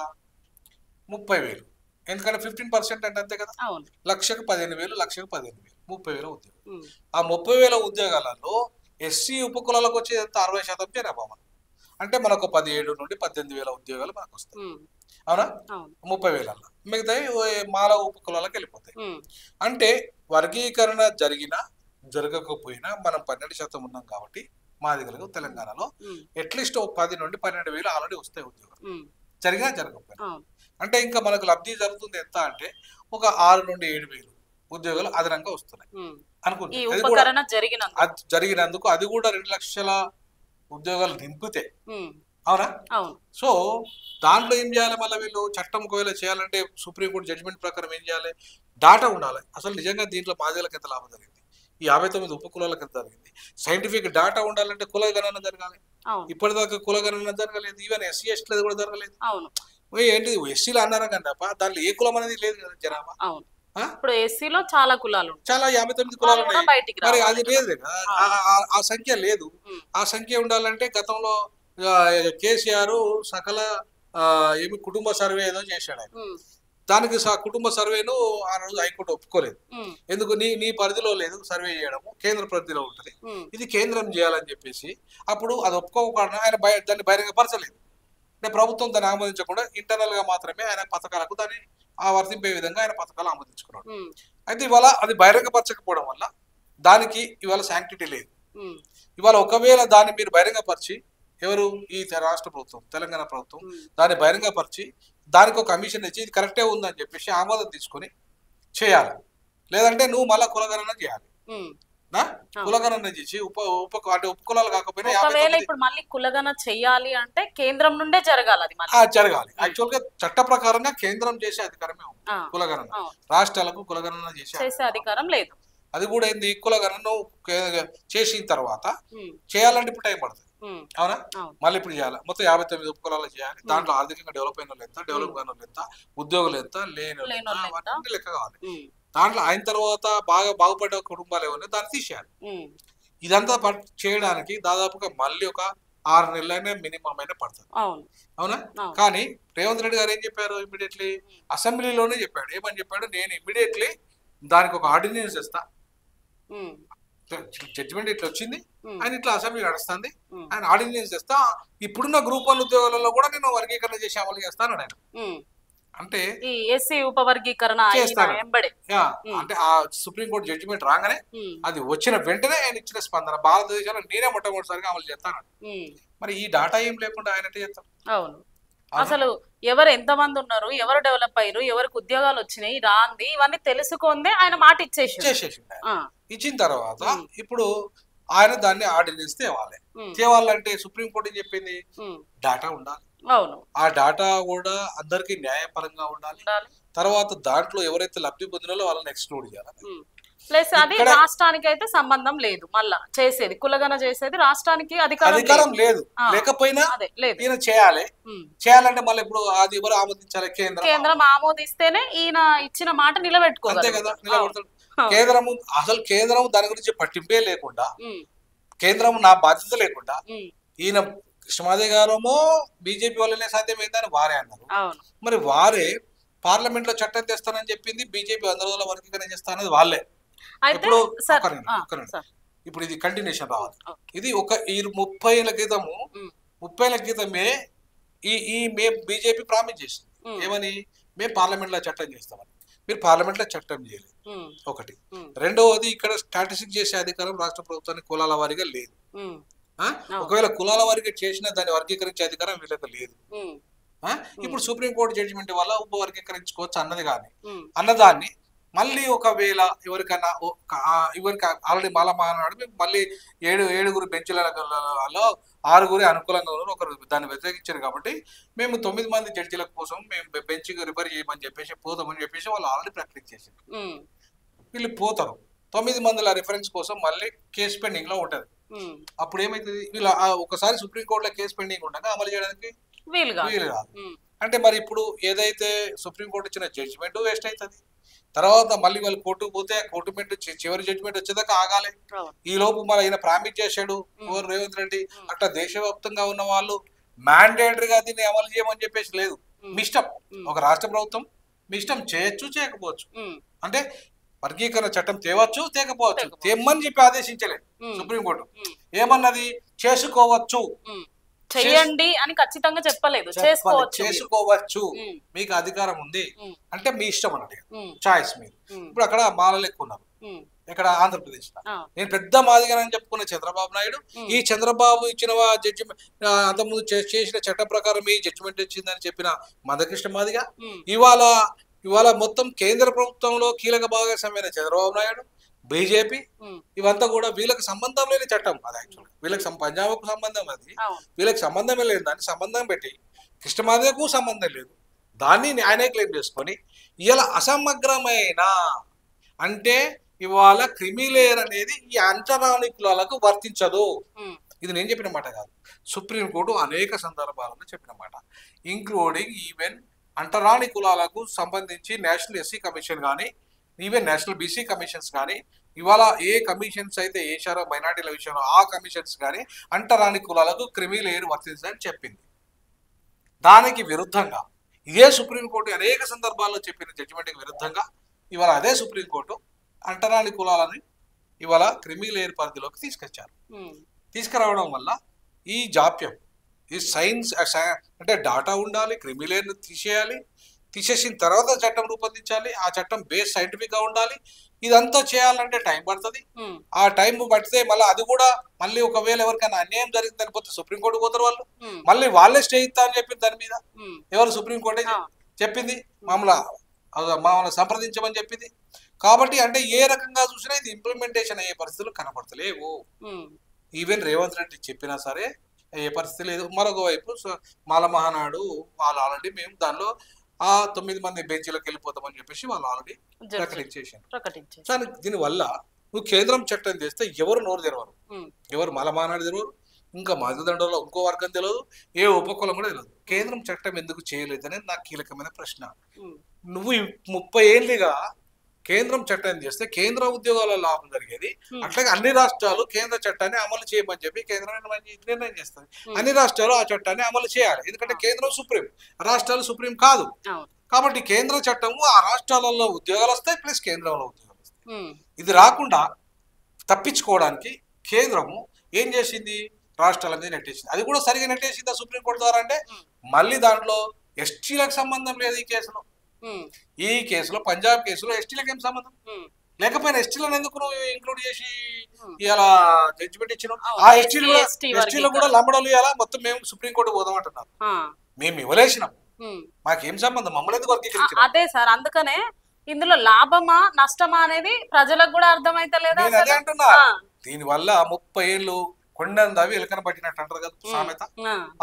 30,000. ఎందుకంటే 15% అంటే అంతే కదా, 1,15,000, 1,15,000, 30,000 ఉద్యోగాలు. ఆ 30,000 ఉద్యోగాలలో ఎస్సీ ఉపకులాలకు వచ్చే 60% జనాభా. అంటే మనకు 17 నుండి 18,000 ఉద్యోగాలు మనకు వస్తాయి, అవునా? 30,000 మిగతా మాల ఉపకులాలకు వెళ్ళిపోతాయి. అంటే వర్గీకరణ జరిగినా జరగకపోయినా మనం 12% ఉన్నాం కాబట్టి మాదిగలకు తెలంగాణలో అట్లీస్ట్ 10 నుండి 12,000 ఆల్రెడీ వస్తాయి ఉద్యోగాలు. జరిగినా జరగకపోయినా. అవును. అంటే ఇంకా మనకు లబ్ధి జరుగుతుంది ఎంత అంటే ఒక 6 నుండి 7,000 ఉద్యోగాలు అదనంగా వస్తున్నాయి ఈ అనుకుంటే. అది కూడా ఉపకరణ అది జరిగినందుకు అది కూడా 2 లక్షల ఉద్యోగాలు నింపితే అవునా. అవును. సో దాంట్లో ఏం చేయాలి మళ్ళీ వీళ్ళు చట్టం ఒకవేళ చేయాలంటే సుప్రీంకోర్టు జడ్జిమెంట్ ప్రకారం ఏం చేయాలి, డాటా ఉండాలి. అసలు నిజంగా దీంట్లో మాదిగలకు ఎంత లాభం జరిగింది, ఈ 59 ఉపకులాలకు ఎంత జరిగింది, సైంటిఫిక్ డాటా ఉండాలంటే కుల గణన జరగాలి. అవును. ఇప్పటిదాకా కుల గణన జరగలేదు, ఈవెన్ SC ST కూడా జరగలేదు. అవును. ఏంటి ఎస్సీలు అన్నారా కానీ తప్ప దాంట్లో ఏ కులం అనేది లేదు కదా జనాభా. అవును. ఇప్పుడు ఎస్సీలో చాలా కులాలు, చాలా 59 కులాలు ఉన్నాయి. బయటికి మరి రావాలి అది లేదు కదా, ఆ సంఖ్య లేదు. ఆ సంఖ్య ఉండాలంటే గతంలో కేసీఆర్ సకల ఏమి కుటుంబ సర్వే ఏదో చేశాడు ఆయన. దానికి కుటుంబ సర్వేను ఆ రోజు హైకోర్టు ఒప్పుకోలేదు. ఎందుకు, నీ పరిధిలో లేదు సర్వే చేయడము, కేంద్ర పరిధిలో ఉంటుంది, ఇది కేంద్రం చేయాలని చెప్పేసి. అప్పుడు అది ఒప్పుకోకుండా ఆయన దాన్ని బహిరంగపరచలేదు. అంటే ప్రభుత్వం దాన్ని ఆమోదించకుండా ఇంటర్నల్ గా మాత్రమే ఆయన పథకాలకు దాన్ని వర్తింపే విధంగా ఆయన పథకాలు ఆమోదించుకున్నాడు. అయితే ఇవాళ అది బహిరంగపరచకపోవడం వల్ల దానికి ఇవాళ శాంక్టిటీ లేదు. ఇవాళ ఒకవేళ దాన్ని మీరు బహిరంగపరిచి, ఎవరు ఈ రాష్ట్ర ప్రభుత్వం తెలంగాణ ప్రభుత్వం దాన్ని బహిరంగపరిచి దానికి ఒక కమిషన్ ఇచ్చి ఇది కరెక్టే ఉందని చెప్పేసి ఆమోదం తీసుకొని చేయాలి. లేదంటే నువ్వు మళ్ళా కులగణన చేయాలి. కులగణన చేసి అంటే ఉపకులాలు కాకపోయినా ఇప్పుడు మళ్ళీ కులగణన చెయ్యాలి అంటే కేంద్రం నుండే జరగాలి. అది జరగాలి. యాక్చువల్ గా చట్ట ప్రకారంగా కేంద్రం చేసే అధికారమే ఉంది కులగణన, రాష్ట్రాలకు కులగణన చేసే అధికారం లేదు. అది కూడా ఏంది, కులగణన చేసిన తర్వాత చేయాలంటే ఇప్పుడు టైం పడుతుంది అవునా. మళ్ళీ ఇప్పుడు చేయాలి, మొత్తం 59 ఉపకులాలు చేయాలి. దాంట్లో ఆర్థికంగా డెవలప్ అయిన వాళ్ళు ఎంత, డెవలప్ కాని వాళ్ళు ఎంత, ఉద్యోగులు ఎంత, లేని లెక్క కావాలి. దాంట్లో అయిన తర్వాత బాగుపడ్డ కుటుంబాలు ఏమన్నా దాన్ని తీసేయాలి. ఇదంతా చేయడానికి దాదాపుగా మళ్ళీ ఒక 6 నెలలైనా మినిమం అయినా పడుతుంది అవునా. కానీ రేవంత్ రెడ్డి గారు ఏం చెప్పారు, ఇమీడియట్లీ అసెంబ్లీలోనే చెప్పాడు. ఏమని చెప్పాడు, నేను ఇమీడియట్లీ దానికి ఒక ఆర్డినెన్స్ ఇస్తా, జడ్జిమెంట్ ఇట్లా వచ్చింది, ఆయన ఇట్లా అసెంబ్లీ నడుస్తుంది, ఆయన ఆర్డినెన్స్ చేస్తా, ఇప్పుడున్న గ్రూప్ 1 ఉద్యోగాలలో కూడా నేను వర్గీకరణ చేసి అమలు చేస్తాను ఆయన. అంటే ఎస్సీ ఉపవర్గీకరణ చేస్తాను అంటే ఆ సుప్రీంకోర్టు జడ్జిమెంట్ రాగానే అది వచ్చిన వెంటనే ఆయన ఇచ్చిన స్పందన, భారతదేశంలో నేనే మొట్టమొదటిసారిగా అమలు చేస్తాను. మరి ఈ డాటా ఏం లేకుండా ఆయన చేస్తాను. అవును. అసలు ఎవరు ఎంతమంది ఉన్నారు, ఎవరు డెవలప్ అయ్యారు, ఎవరికి ఉద్యోగాలు వచ్చినాయి రాంది, ఇవన్నీ తెలుసుకుందే ఆయన మాట చేసేసి ఇచ్చిన తర్వాత ఇప్పుడు ఆయన దాన్ని ఆర్డినెన్స్ తేవాలంటే సుప్రీంకోర్టు చెప్పింది డాటా ఉండాలి. అవును. ఆ డాటా కూడా అందరికి న్యాయపరంగా ఉండాలి. తర్వాత దాంట్లో ఎవరైతే లబ్ధి పొందినో వాళ్ళని ఎక్స్క్లూడ్ చేయాలి. ప్లస్ అది రాష్ట్రానికి అయితే సంబంధం లేదు, మళ్ళా చేసేది కులగణ చేసేది రాష్ట్రానికి అధికారం లేదు. లేకపోయినా ఈయన చేయాలంటే మళ్ళీ ఇప్పుడు అది ఎవరు ఆమోదించాలి, కేంద్రం ఆమోదిస్తేనే ఈయన ఇచ్చిన మాట నిలబెట్టుకోవాలి. అంతే కదా, నిలబెడతాడు. కేంద్రం దాని గురించి పట్టింపే లేకుండా, కేంద్రం నా బాధ్యత లేకుండా, ఈయన కృష్ణమాదే గారేమో బీజేపీ వాళ్ళనే సాధ్యమైందని వారే అన్నారు. మరి వారే పార్లమెంట్ లో చట్టం తెస్తానని చెప్పింది బీజేపీ 100 రోజుల వర్గీకరణ చేస్తానది వాళ్ళే. ఇప్పుడు ఇది కంటిన్యూషన్ రావాలి. ఇది ఒక 30 ఏళ్ల క్రితము 30 ఏళ్ల క్రితమే మేము బీజేపీ ప్రామిస్ చేసింది. ఏమని, మేము పార్లమెంట్ లో చట్టం చేస్తామని. మీరు పార్లమెంట్ లో చట్టం చేయలేదు ఒకటి. రెండవది, ఇక్కడ స్టాటిస్టిక్స్ చేసే అధికారం రాష్ట్ర ప్రభుత్వానికి కులాల వారీగా లేదు. ఒకవేళ కులాల వారికి చేసిన దాన్ని వర్గీకరించే అధికారం వీళ్ళకి లేదు. ఇప్పుడు సుప్రీంకోర్టు జడ్జిమెంట్ వల్ల ఉపవర్గీకరించుకోవచ్చు అన్నదాన్ని మళ్ళీ ఒకవేళ ఎవరికి ఆల్రెడీ మాలమానాడు మళ్ళీ 7 బెంచ్లలో 6 అనుకూలంగా ఉన్నారు, ఒకరు దాన్ని వ్యతిరేకించారు. కాబట్టి మేము 9 మంది జడ్జిల కోసం మేము బెంచ్కి రిఫర్ చేయమని చెప్పేసి పోతామని చెప్పేసి వాళ్ళు ఆల్రెడీ ప్రకటన చేశారు. వీళ్ళు పోతారు, 9 మందిల రిఫరెన్స్ కోసం మళ్ళీ కేసు పెండింగ్ లో ఉంటది. అప్పుడు ఏమైతుంది, వీళ్ళు ఒకసారి సుప్రీంకోర్టులో కేసు పెండింగ్ ఉండగా అమలు చేయడానికి వీలు కాదు. అంటే మరి ఇప్పుడు ఏదైతే సుప్రీంకోర్టు ఇచ్చిన జడ్జిమెంట్ వేస్ట్ అవుతుంది. తర్వాత మళ్ళీ వాళ్ళు కోర్టుకు పోతే కోర్టు చివరి జడ్జిమెంట్ వచ్చేదాకా ఆగాలి. ఈ లోపు మరి ఆయన ప్రామిస్ చేశాడు రేవంత్ రెడ్డి, అట్లా దేశవ్యాప్తంగా ఉన్న వాళ్ళు మ్యాండేటరీగా దీన్ని అమలు చేయమని చెప్పేసి లేదు. మీ ఇష్టం, ఒక రాష్ట్ర ప్రభుత్వం మీ ఇష్టం, చేయొచ్చు చేయకపోవచ్చు. అంటే వర్గీకరణ చట్టం తేవచ్చు తేకపోవచ్చు, తెమ్మని చెప్పి ఆదేశించలేదు సుప్రీంకోర్టు. ఏమన్నది, చేసుకోవచ్చు, చేయండి అని ఖచ్చితంగా చెప్పలేదు, చేసుకోవచ్చు, మీకు అధికారం ఉంది అంటే మీ ఇష్టం అన్నట్టు చాయిస్ మీద. ఇప్పుడు అక్కడ మాలలు ఎక్కువ ఉన్నారు, ఇక్కడ ఆంధ్రప్రదేశ్ నేను పెద్ద మాదిగానని చెప్పుకున్న చంద్రబాబు నాయుడు ఈ చంద్రబాబు ఇచ్చిన జడ్జిమెంట్ అంతకుముందు చేసిన చట్టం ప్రకారం ఈ జడ్జిమెంట్ వచ్చిందని చెప్పిన మందకృష్ణ మాదిగా ఇవాళ మొత్తం కేంద్ర ప్రభుత్వంలో కీలక భాగస్వామైన చంద్రబాబు నాయుడు బీజేపీ ఇవంతా కూడా వీళ్ళకి సంబంధం లేని చట్టం అది యాక్చువల్గా వీళ్ళకి పంజాబ్కు సంబంధం అది వీళ్ళకి సంబంధమే లేదు దాన్ని సంబంధం పెట్టి కృష్ణమాదిగకు సంబంధం లేదు దాన్ని ఆయనే క్లెయిమ్ చేసుకొని ఇలా అసమగ్రమైన అంటే ఇవాళ క్రిమిలేయర్ అనేది ఈ అంటరాని కులాలకు వర్తించదు. ఇది నేను చెప్పిన మాట కాదు, సుప్రీంకోర్టు అనేక సందర్భాలలో చెప్పిన మాట, ఇంక్లూడింగ్ ఈవెన్ అంటరాని కులాలకు సంబంధించి నేషనల్ ఎస్సీ కమిషన్ కానీ ఈవెన్ నేషనల్ బీసీ కమిషన్స్ కానీ ఇవాళ ఏ కమిషన్స్ అయితే వేశారో మైనార్టీల విషయంలో ఆ కమిషన్స్ కానీ అంటరాని కులాలకు క్రిమిలేయర్ వర్తించదని చెప్పింది. దానికి విరుద్ధంగా ఇదే సుప్రీంకోర్టు అనేక సందర్భాల్లో చెప్పిన జడ్జిమెంట్కి విరుద్ధంగా ఇవాళ అదే సుప్రీంకోర్టు అంటరాని కులాలని ఇవాళ క్రిమిలేయర్ పరిధిలోకి తీసుకొచ్చారు. తీసుకురావడం వల్ల ఈ జాప్యం ఈ సైన్స్ అంటే డాటా ఉండాలి, క్రిమిలేయర్ని తీసేసిన తర్వాత చట్టం రూపొందించాలి, ఆ చట్టం బేస్ సైంటిఫిక్గా ఉండాలి. ఇదంతా చేయాలంటే టైం పడుతుంది. ఆ టైం పడితే మళ్ళీ అది కూడా మళ్ళీ ఒకవేళ ఎవరికైనా అన్యాయం జరిగిందని పోతే సుప్రీంకోర్టు పోతారు వాళ్ళు, మళ్ళీ వాళ్ళే స్టే ఇస్తా అని చెప్పింది దాని మీద. ఎవరు? సుప్రీంకోర్టే చెప్పింది, మామూలు సంప్రదించమని చెప్పింది. కాబట్టి అంటే ఏ రకంగా చూసినా ఇది ఇంప్లిమెంటేషన్ అయ్యే పరిస్థితులు కనపడతలేవు. ఈవెన్ రేవంత్ రెడ్డి చెప్పినా సరే ఏ పరిస్థితి లేదు. మరొక వైపు మాల మహానాడు వాళ్ళు ఆల్రెడీ మేము దానిలో ఆ 9 మంది బెంచీలకు వెళ్ళిపోతామని చెప్పేసి వాళ్ళు ఆల్రెడీ ప్రకటించారు. దీనివల్ల నువ్వు కేంద్రం చట్టం చేస్తే ఎవరు నోరు తెరవరు, ఎవరు మాల మహానాడు తెరవరు, ఇంకా మాదిదండలో ఇంకో వర్గం తెలియదు, ఏ ఉపకులం కూడా తెలియదు. కేంద్రం చట్టం ఎందుకు చేయలేదు అనేది నాకు కీలకమైన ప్రశ్న. నువ్వు 30 ఏళ్ళుగా కేంద్రం చట్టం చేస్తే కేంద్ర ఉద్యోగాల లాభం జరిగేది. అట్లాగే అన్ని రాష్ట్రాలు కేంద్ర చట్టాన్ని అమలు చేయమని చెప్పి కేంద్రం నిర్ణయం చేస్తుంది. అన్ని రాష్ట్రాలు ఆ చట్టాన్ని అమలు చేయాలి, ఎందుకంటే కేంద్రం సుప్రీం, రాష్ట్రాలు సుప్రీం కాదు. కాబట్టి కేంద్ర చట్టము ఆ రాష్ట్రాలలో ఉద్యోగాలు వస్తాయి, ప్లస్ కేంద్రంలో ఉద్యోగాలు వస్తాయి. ఇది రాకుండా తప్పించుకోవడానికి కేంద్రము ఏం చేసింది? రాష్ట్రాలన్నీ నెట్టేసింది. అది కూడా సరిగా నెట్టేసిందా సుప్రీంకోర్టు ద్వారా అంటే మళ్ళీ దాంట్లో ఎస్టీలకు సంబంధం లేదు ఈ కేసులో పంజాబ్ కేసులో ఎస్టీలకు ఏం సంబంధం లేకపోయినా ఎస్టీలను ఎందుకు ఇంక్లూడ్ చేసి ఇలా జడ్జిమెంట్ ఇచ్చినాం? ఆ ఎస్టీలో కూడా లంబడలు ఇవ్వాలా, మొత్తం మేము సుప్రీంకోర్టు పోదామంటున్నాం. మేము ఇవ్వలేసినాం, మాకేం సంబంధం, మమ్మల్ని ఎందుకు వర్గీకరించారు? అదే సార్, అందుకనే ఇందులో లాభమా నష్టమా అనేది ప్రజలకు కూడా అర్థమైతలేదు. నేను అదే అంటున్నా, దీనివల్ల 30 ఏళ్ళు కొండను దావి ఎలకన పట్టినట్టు అంటారు కదా సామెత,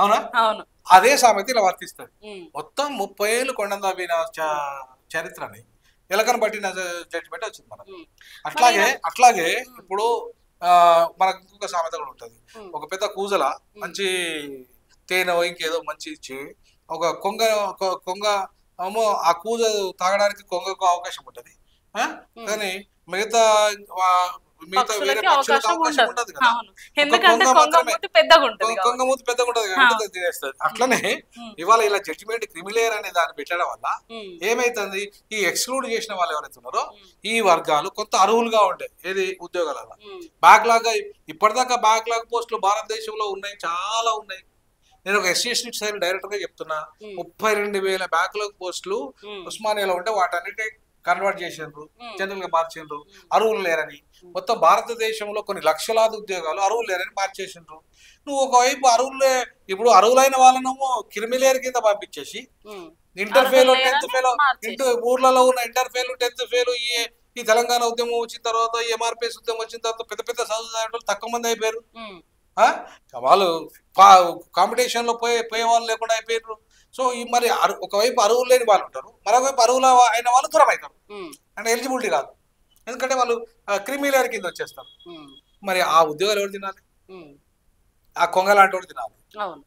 అవునా? అవును, అదే సామెత ఇలా వర్తిస్తుంది. మొత్తం 30 ఏళ్ళు కొండను దావిన చరిత్రని ఎలకన పట్టిన జడ్జిమెంట్ వచ్చింది మనకు. అట్లాగే ఇప్పుడు మనకు ఇంకొక సామెత కూడా ఉంటుంది. ఒక పెద్ద కూజల మంచి తేనె ఇంకేదో మంచి ఇచ్చి ఒక కొంగ ఏమో ఆ కూజ తాగడానికి కొంగకు అవకాశం ఉంటుంది, కానీ మిగతా వేరే పక్షులకు అవకాశం ఉండదు కదా. కొంగ మూతి పెద్దగా ఉంటది, తినేస్తుంది. అట్లనే ఇవాళ ఇలా జడ్జిమెంట్ క్రిమిలేయర్ అనే దాన్ని పెట్టడం వల్ల ఏమైతుంది? ఈ ఎక్స్క్లూడ్ చేసిన వాళ్ళు ఎవరైతే ఉన్నారో ఈ వర్గాలు కొంత అర్హులుగా ఉండే ఏది ఉద్యోగాలలో బ్యాక్లాగ్ ఇప్పటిదాకా బ్యాక్లాగ్ పోస్టులు భారతదేశంలో ఉన్నాయి, చాలా ఉన్నాయి. నేను ఒక ఎస్సీ సైన్ డైరెక్టర్ గా చెప్తున్నా, 32,000 బ్యాక్లాగ్ పోస్టులు ఉస్మానియాలో ఉంటే వాటన్నిటి కన్వర్ట్ చేసిండ్రు, జనరల్ గా మార్చిండ్రు, అరువులు లేరని. మొత్తం భారతదేశంలో కొన్ని లక్షలాది ఉద్యోగాలు అరువులు లేరని మార్చేసిండ్రు. నువ్వు ఒకవైపు ఇప్పుడు అరువులైన వాళ్ళనేమో క్రిమిలేయర్ కింద పంపించేసి ఇంటర్ ఫెయిల్ 10th ఫెయిల్ ఊర్లలో ఉన్న ఇంటర్ ఫెయిల్ 10th ఫెయిల్ ఈ తెలంగాణ ఉద్యమం వచ్చిన తర్వాత ఎంఆర్పిఎస్ ఉద్యమం వచ్చిన తర్వాత పెద్ద పెద్ద చదువు తక్కువ మంది అయిపోయారు. వాళ్ళు కాంపిటీషన్ లో పోయే వాళ్ళు లేకుండా అయిపోయారు. సో ఈ మరి ఒకవైపు అరువులు లేని వాళ్ళు ఉంటారు, మరొకవైపు అరువులు అయిన వాళ్ళు దూరం అవుతారు, అంటే ఎలిజిబిలిటీ కాదు, ఎందుకంటే వాళ్ళు క్రిమిలేయర్ కింద వచ్చేస్తారు. మరి ఆ ఉద్యోగాలు ఎవరు తినాలి? ఆ కొంగ లాంటి వాడు తినాలి.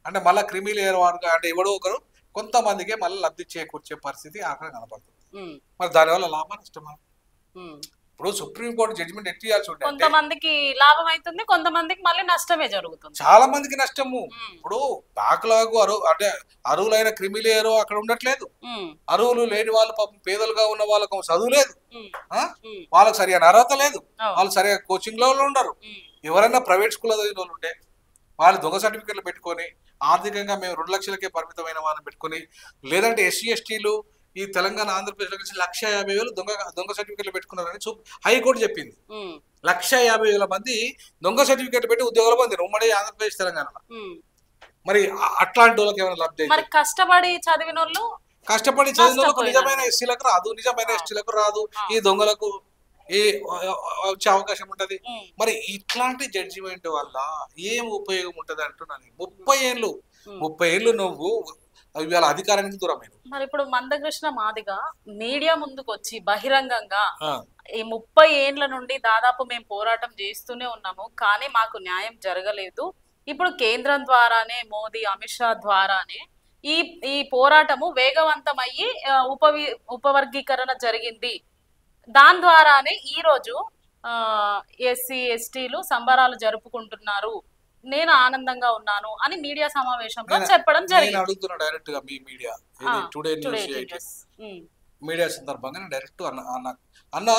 అంటే మళ్ళీ క్రిమిలేయర్ వారు అంటే ఎవడో ఒకరు కొంతమందికే మళ్ళీ లబ్ధి చేకూర్చే పరిస్థితి అక్కడ కనపడుతుంది. మరి దానివల్ల లాభం నష్టమా? ఇప్పుడు సుప్రీంకోర్టు జడ్జిమెంట్ ఎట్టియాల్సి ఉంటుంది, కొంతమందికి లాభం అవుతుంది, కొంతమందికి మళ్ళీ నష్టమే జరుగుతుంది, చాలా మందికి నష్టము. ఇప్పుడు బ్యాక్లాగ్ అంటే అరువులైన క్రిమిలేయర్ అక్కడ ఉండట్లేదు, అరువులు లేని వాళ్ళు పాపం పేదలుగా ఉన్న వాళ్ళకు చదువు లేదు, వాళ్ళకి సరిగా అర్హత లేదు, వాళ్ళు సరిగా కోచింగ్ లో ఉండరు. ఎవరైనా ప్రైవేట్ స్కూల్లో చదివిన వాళ్ళు ఉంటే వాళ్ళు దొంగ సర్టిఫికెట్లు పెట్టుకొని ఆర్థికంగా మేము 2 లక్షలకే పరిమితమైన వాళ్ళని పెట్టుకొని, లేదంటే ఎస్సీ ఎస్టీలు ఈ తెలంగాణ ఆంధ్రప్రదేశ్లో కలిసి 1,50,000 దొంగ సర్టిఫికెట్లు పెట్టుకున్నారని హైకోర్టు చెప్పింది. 1,50,000 మంది దొంగ సర్టిఫికెట్ పెట్టి ఉద్యోగాలు పొందారు ఉమ్మడి ఆంధ్రప్రదేశ్ తెలంగాణలో. మరి అట్లాంటి వాళ్ళకి ఏమైనా లబ్ధి? కష్టపడి చదివిన వాళ్ళు, కష్టపడి చదివిన వాళ్ళకు నిజమైన ఎస్సీలకు రాదు, నిజమైన ఎస్టీలకు రాదు, ఈ దొంగలకు వచ్చే అవకాశం ఉంటది. మరి ఇట్లాంటి జడ్జిమెంట్ వల్ల ఏం ఉపయోగం ఉంటది అంటున్నాను. 30 ఏళ్ళు నువ్వు ఇవాళ అధికారానికి దూరమైన. మరి ఇప్పుడు మందకృష్ణ మాదిగా మీడియా ముందుకు వచ్చి బహిరంగంగా ఈ 30 ఏండ్ల నుండి దాదాపు మేము పోరాటం చేస్తూనే ఉన్నాము, కానీ మాకు న్యాయం జరగలేదు. ఇప్పుడు కేంద్రం ద్వారానే, మోదీ అమిత్ షా ద్వారానే ఈ పోరాటము వేగవంతమయ్యి ఉపవర్గీకరణ జరిగింది. దాని ద్వారానే ఈ రోజు ఎస్సీ ఎస్టీలు సంబరాలు జరుపుకుంటున్నారు, నేను ఆనందంగా ఉన్నాను అని మీడియా సమావేశంలో చెప్పడం జరిగింది. అడుగుతున్నా డైరెక్ట్ గా మీ మీడియా టుడే న్యూస్ మీడియా సందర్భంగా డైరెక్ట్ అన్నా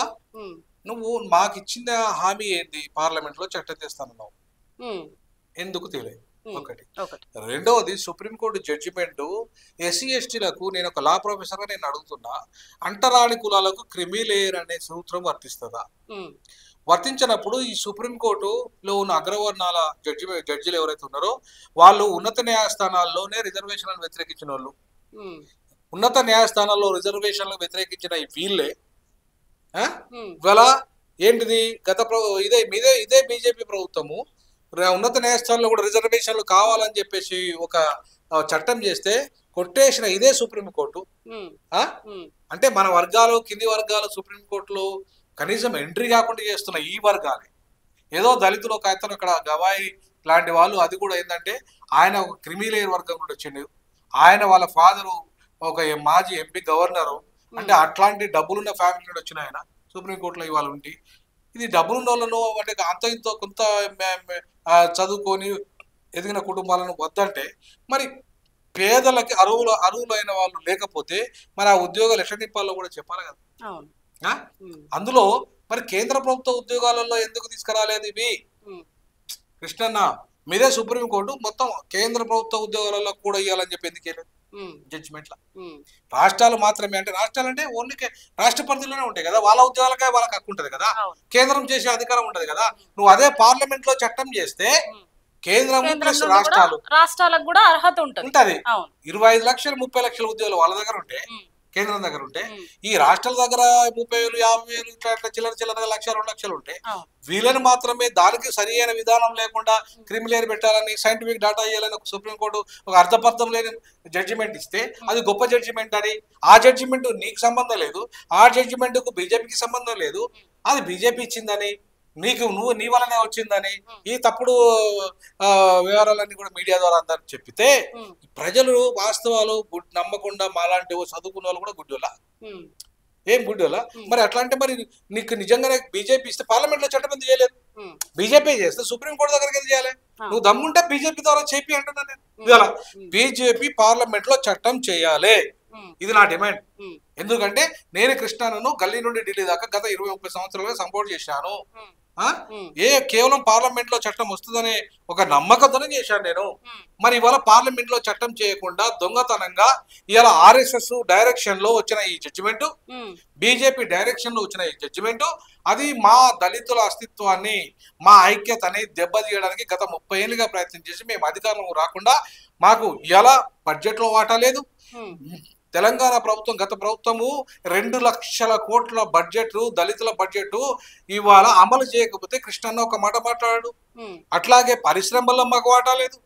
నువ్వు మాకు ఇచ్చిన హామీ ఏంది? పార్లమెంట్ లో చట్టం చేస్తానన్నావు, ఎందుకు తెలియదు? ఒకటి. రెండవది, సుప్రీంకోర్టు జడ్జిమెంట్ ఎస్సీ ఎస్టీలకు, నేను ఒక లా ప్రొఫెసర్ గా నేను అడుగుతున్నా, అంటరాని కులాలకు క్రిమి లేయర్ అనే సూత్రం వర్తిస్తుందా? వర్తించినప్పుడు ఈ సుప్రీంకోర్టులో ఉన్న అగ్రవర్ణాల జడ్జిలు ఎవరైతే ఉన్నారో వాళ్ళు ఉన్నత న్యాయస్థానాల్లోనే రిజర్వేషన్లను వ్యతిరేకించిన వాళ్ళు, ఉన్నత న్యాయస్థానాల్లో రిజర్వేషన్లను వ్యతిరేకించిన ఈ వీళ్ళే ఇవాళ ఏంటిది ఇదే బీజేపీ ప్రభుత్వము ఉన్నత న్యాయస్థానంలో కూడా రిజర్వేషన్లు కావాలని చెప్పేసి ఒక చట్టం చేస్తే కొట్టేసిన ఇదే సుప్రీంకోర్టు. అంటే మన వర్గాలు, కింది వర్గాలు సుప్రీంకోర్టులో కనీసం ఎంట్రీ కాకుండా చేస్తున్న ఈ వర్గాలే. ఏదో దళితులు ఒక అతను అక్కడ గవాయి లాంటి వాళ్ళు, అది కూడా ఏంటంటే ఆయన ఒక క్రిమిలేయర్ వర్గం నుండి వచ్చిండు, ఆయన వాళ్ళ ఫాదరు ఒక మాజీ ఎంపీ గవర్నరు, అంటే అట్లాంటి డబ్బులున్న ఫ్యామిలీ నుండి వచ్చిన ఆయన సుప్రీంకోర్టులో ఇవాళ ఉండి, ఇది డబ్బులున్న వాళ్ళను అంటే అంత ఇంతో కొంత చదువుకొని ఎదిగిన కుటుంబాలను వద్దంటే మరి పేదలకి అర్హులైన వాళ్ళు లేకపోతే మరి ఆ ఉద్యోగాలు ఎట్లా నింపాలో కూడా చెప్పాలి కదా. అందులో మరి కేంద్ర ప్రభుత్వ ఉద్యోగాలలో ఎందుకు తీసుకురాలేదు ఇవి? కృష్ణన్న మీదే సుప్రీంకోర్టు మొత్తం కేంద్ర ప్రభుత్వ ఉద్యోగాలలో కూడా ఇవ్వాలని చెప్పి ఎందుకు వెళ్ళలేదు జడ్జిమెంట్ల? రాష్ట్రాలు మాత్రమే, అంటే రాష్ట్రాలు అంటే ఓన్లీ రాష్ట్ర పరిధిలోనే ఉంటాయి కదా, వాళ్ళ ఉద్యోగాలకే వాళ్ళకి హక్కు ఉంటది కదా, కేంద్రం చేసే అధికారం ఉంటది కదా. నువ్వు అదే పార్లమెంట్ లో చట్టం చేస్తే కేంద్రం ప్లస్ రాష్ట్రాలకు కూడా అర్హత ఉంటది. 25 లక్షలు 30 లక్షల ఉద్యోగాలు వాళ్ళ దగ్గర ఉంటే, కేంద్రం దగ్గర ఉంటే, ఈ రాష్ట్రాల దగ్గర 30,000 50,000 ఇట్లా చిల్లర 1,00,000 2 లక్షలు ఉంటే వీళ్ళని మాత్రమే దానికి సరి అయిన విధానం లేకుండా క్రిమిలేయర్ పెట్టాలని, సైంటిఫిక్ డేటా ఇవ్వాలని ఒక సుప్రీంకోర్టు ఒక అర్థపర్థం లేని జడ్జిమెంట్ ఇస్తే అది గొప్ప జడ్జిమెంట్ అని. ఆ జడ్జిమెంట్ నీకు సంబంధం లేదు, ఆ జడ్జిమెంట్ కు బీజేపీకి సంబంధం లేదు, అది బీజేపీ ఇచ్చిందని, నీ వల్లనే వచ్చిందని ఈ తప్పుడు వివరాలన్నీ కూడా మీడియా ద్వారా అందరు చెప్పితే ప్రజలు వాస్తవాలు నమ్మకుండా మాలాంటి చదువుకున్న వాళ్ళు కూడా గుడ్డోలా, ఏం గుడ్డోలా? మరి అట్లాంటి మరి నీకు నిజంగానే బీజేపీ ఇస్తే పార్లమెంట్ లో చట్టం ఎందుకు చేయలేదు? బీజేపీ చేస్తే సుప్రీంకోర్టు దగ్గరికి ఎందుకు చేయాలి? నువ్వు దమ్ముంటే బీజేపీ ద్వారా చెప్పి అంటున్నా నేను. ఇవాళ బీజేపీ పార్లమెంట్ లో చట్టం చేయాలి, ఇది నా డిమాండ్. ఎందుకంటే నేను కృష్ణాను గల్లీ నుండి ఢిల్లీ దాకా గత 20-30 సంవత్సరాలుగా సపోర్ట్ చేశాను. కేవలం పార్లమెంట్ లో చట్టం వస్తుందనే ఒక నమ్మకంతోనే చేశాను నేను. మరి ఇవాళ పార్లమెంట్ లో చట్టం చేయకుండా దొంగతనంగా ఇవాళ RSS డైరెక్షన్ లో వచ్చిన ఈ జడ్జిమెంట్, బీజేపీ డైరెక్షన్ లో వచ్చిన ఈ జడ్జిమెంట్, అది మా దళితుల అస్తిత్వాన్ని, మా ఐక్యతని దెబ్బతీయడానికి గత 30 ఏళ్ళుగా ప్రయత్నం చేసి మేము అధికారం రాకుండా మాకు ఇలా బడ్జెట్ లో వాటా లేదు. తెలంగాణ ప్రభుత్వం, గత ప్రభుత్వము 2 లక్షల కోట్ల బడ్జెట్, దళితుల బడ్జెట్ ఇవాళ అమలు చేయకపోతే కృష్ణన్న ఒక మాట మాట్లాడాడు. అట్లాగే పరిశ్రమల్లో మాకు వాటా లేదు,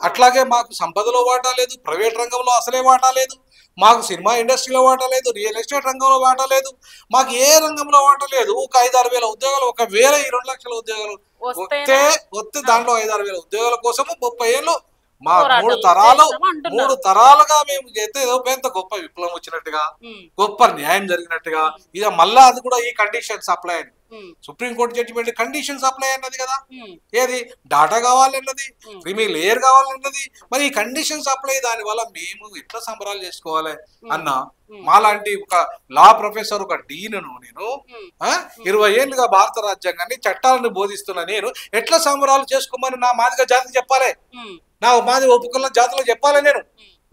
అట్లాగే మాకు సంపదలో వాటా లేదు, ప్రైవేట్ రంగంలో అసలే వాటా లేదు, మాకు సినిమా ఇండస్ట్రీలో వాటా లేదు, రియల్ ఎస్టేట్ రంగంలో వాటా లేదు, మాకు ఏ రంగంలో వాటా లేదు. ఒక 5-6 వేల ఉద్యోగాలు, ఒకవేళ ఈ 2 లక్షల ఉద్యోగాలు వస్తే దాంట్లో 5-6 వేల ఉద్యోగాల కోసము 30 ఏళ్ళు మా 3 తరాలుగా మేము చేస్తే ఏదో పెద్ద గొప్ప విప్లవం వచ్చినట్టుగా, గొప్ప న్యాయం జరిగినట్టుగా, ఇక మళ్ళా అది కూడా ఈ కండిషన్స్ అప్లై అని సుప్రీంకోర్టు జడ్జిమెంట్ కండిషన్స్ అప్లై అన్నది కదా. ఏది డాటా కావాలన్నది, క్రిమి లేయర్ కావాలన్నది, మరి ఈ కండిషన్స్ అప్లై. దాని వల్ల మేము ఎట్లా సంబరాలు చేసుకోవాలి అన్న మాలాంటి ఒక లా ప్రొఫెసర్, ఒక డీన్ నేను 20 ఏళ్ళుగా భారత రాజ్యాంగాన్ని చట్టాలను బోధిస్తున్నా నేను ఎట్లా సంబరాలు చేసుకోమని నా మాదిగ జాతికి చెప్పాలి, నా మాది ఒప్పుకున్న జాతిలో చెప్పాలి.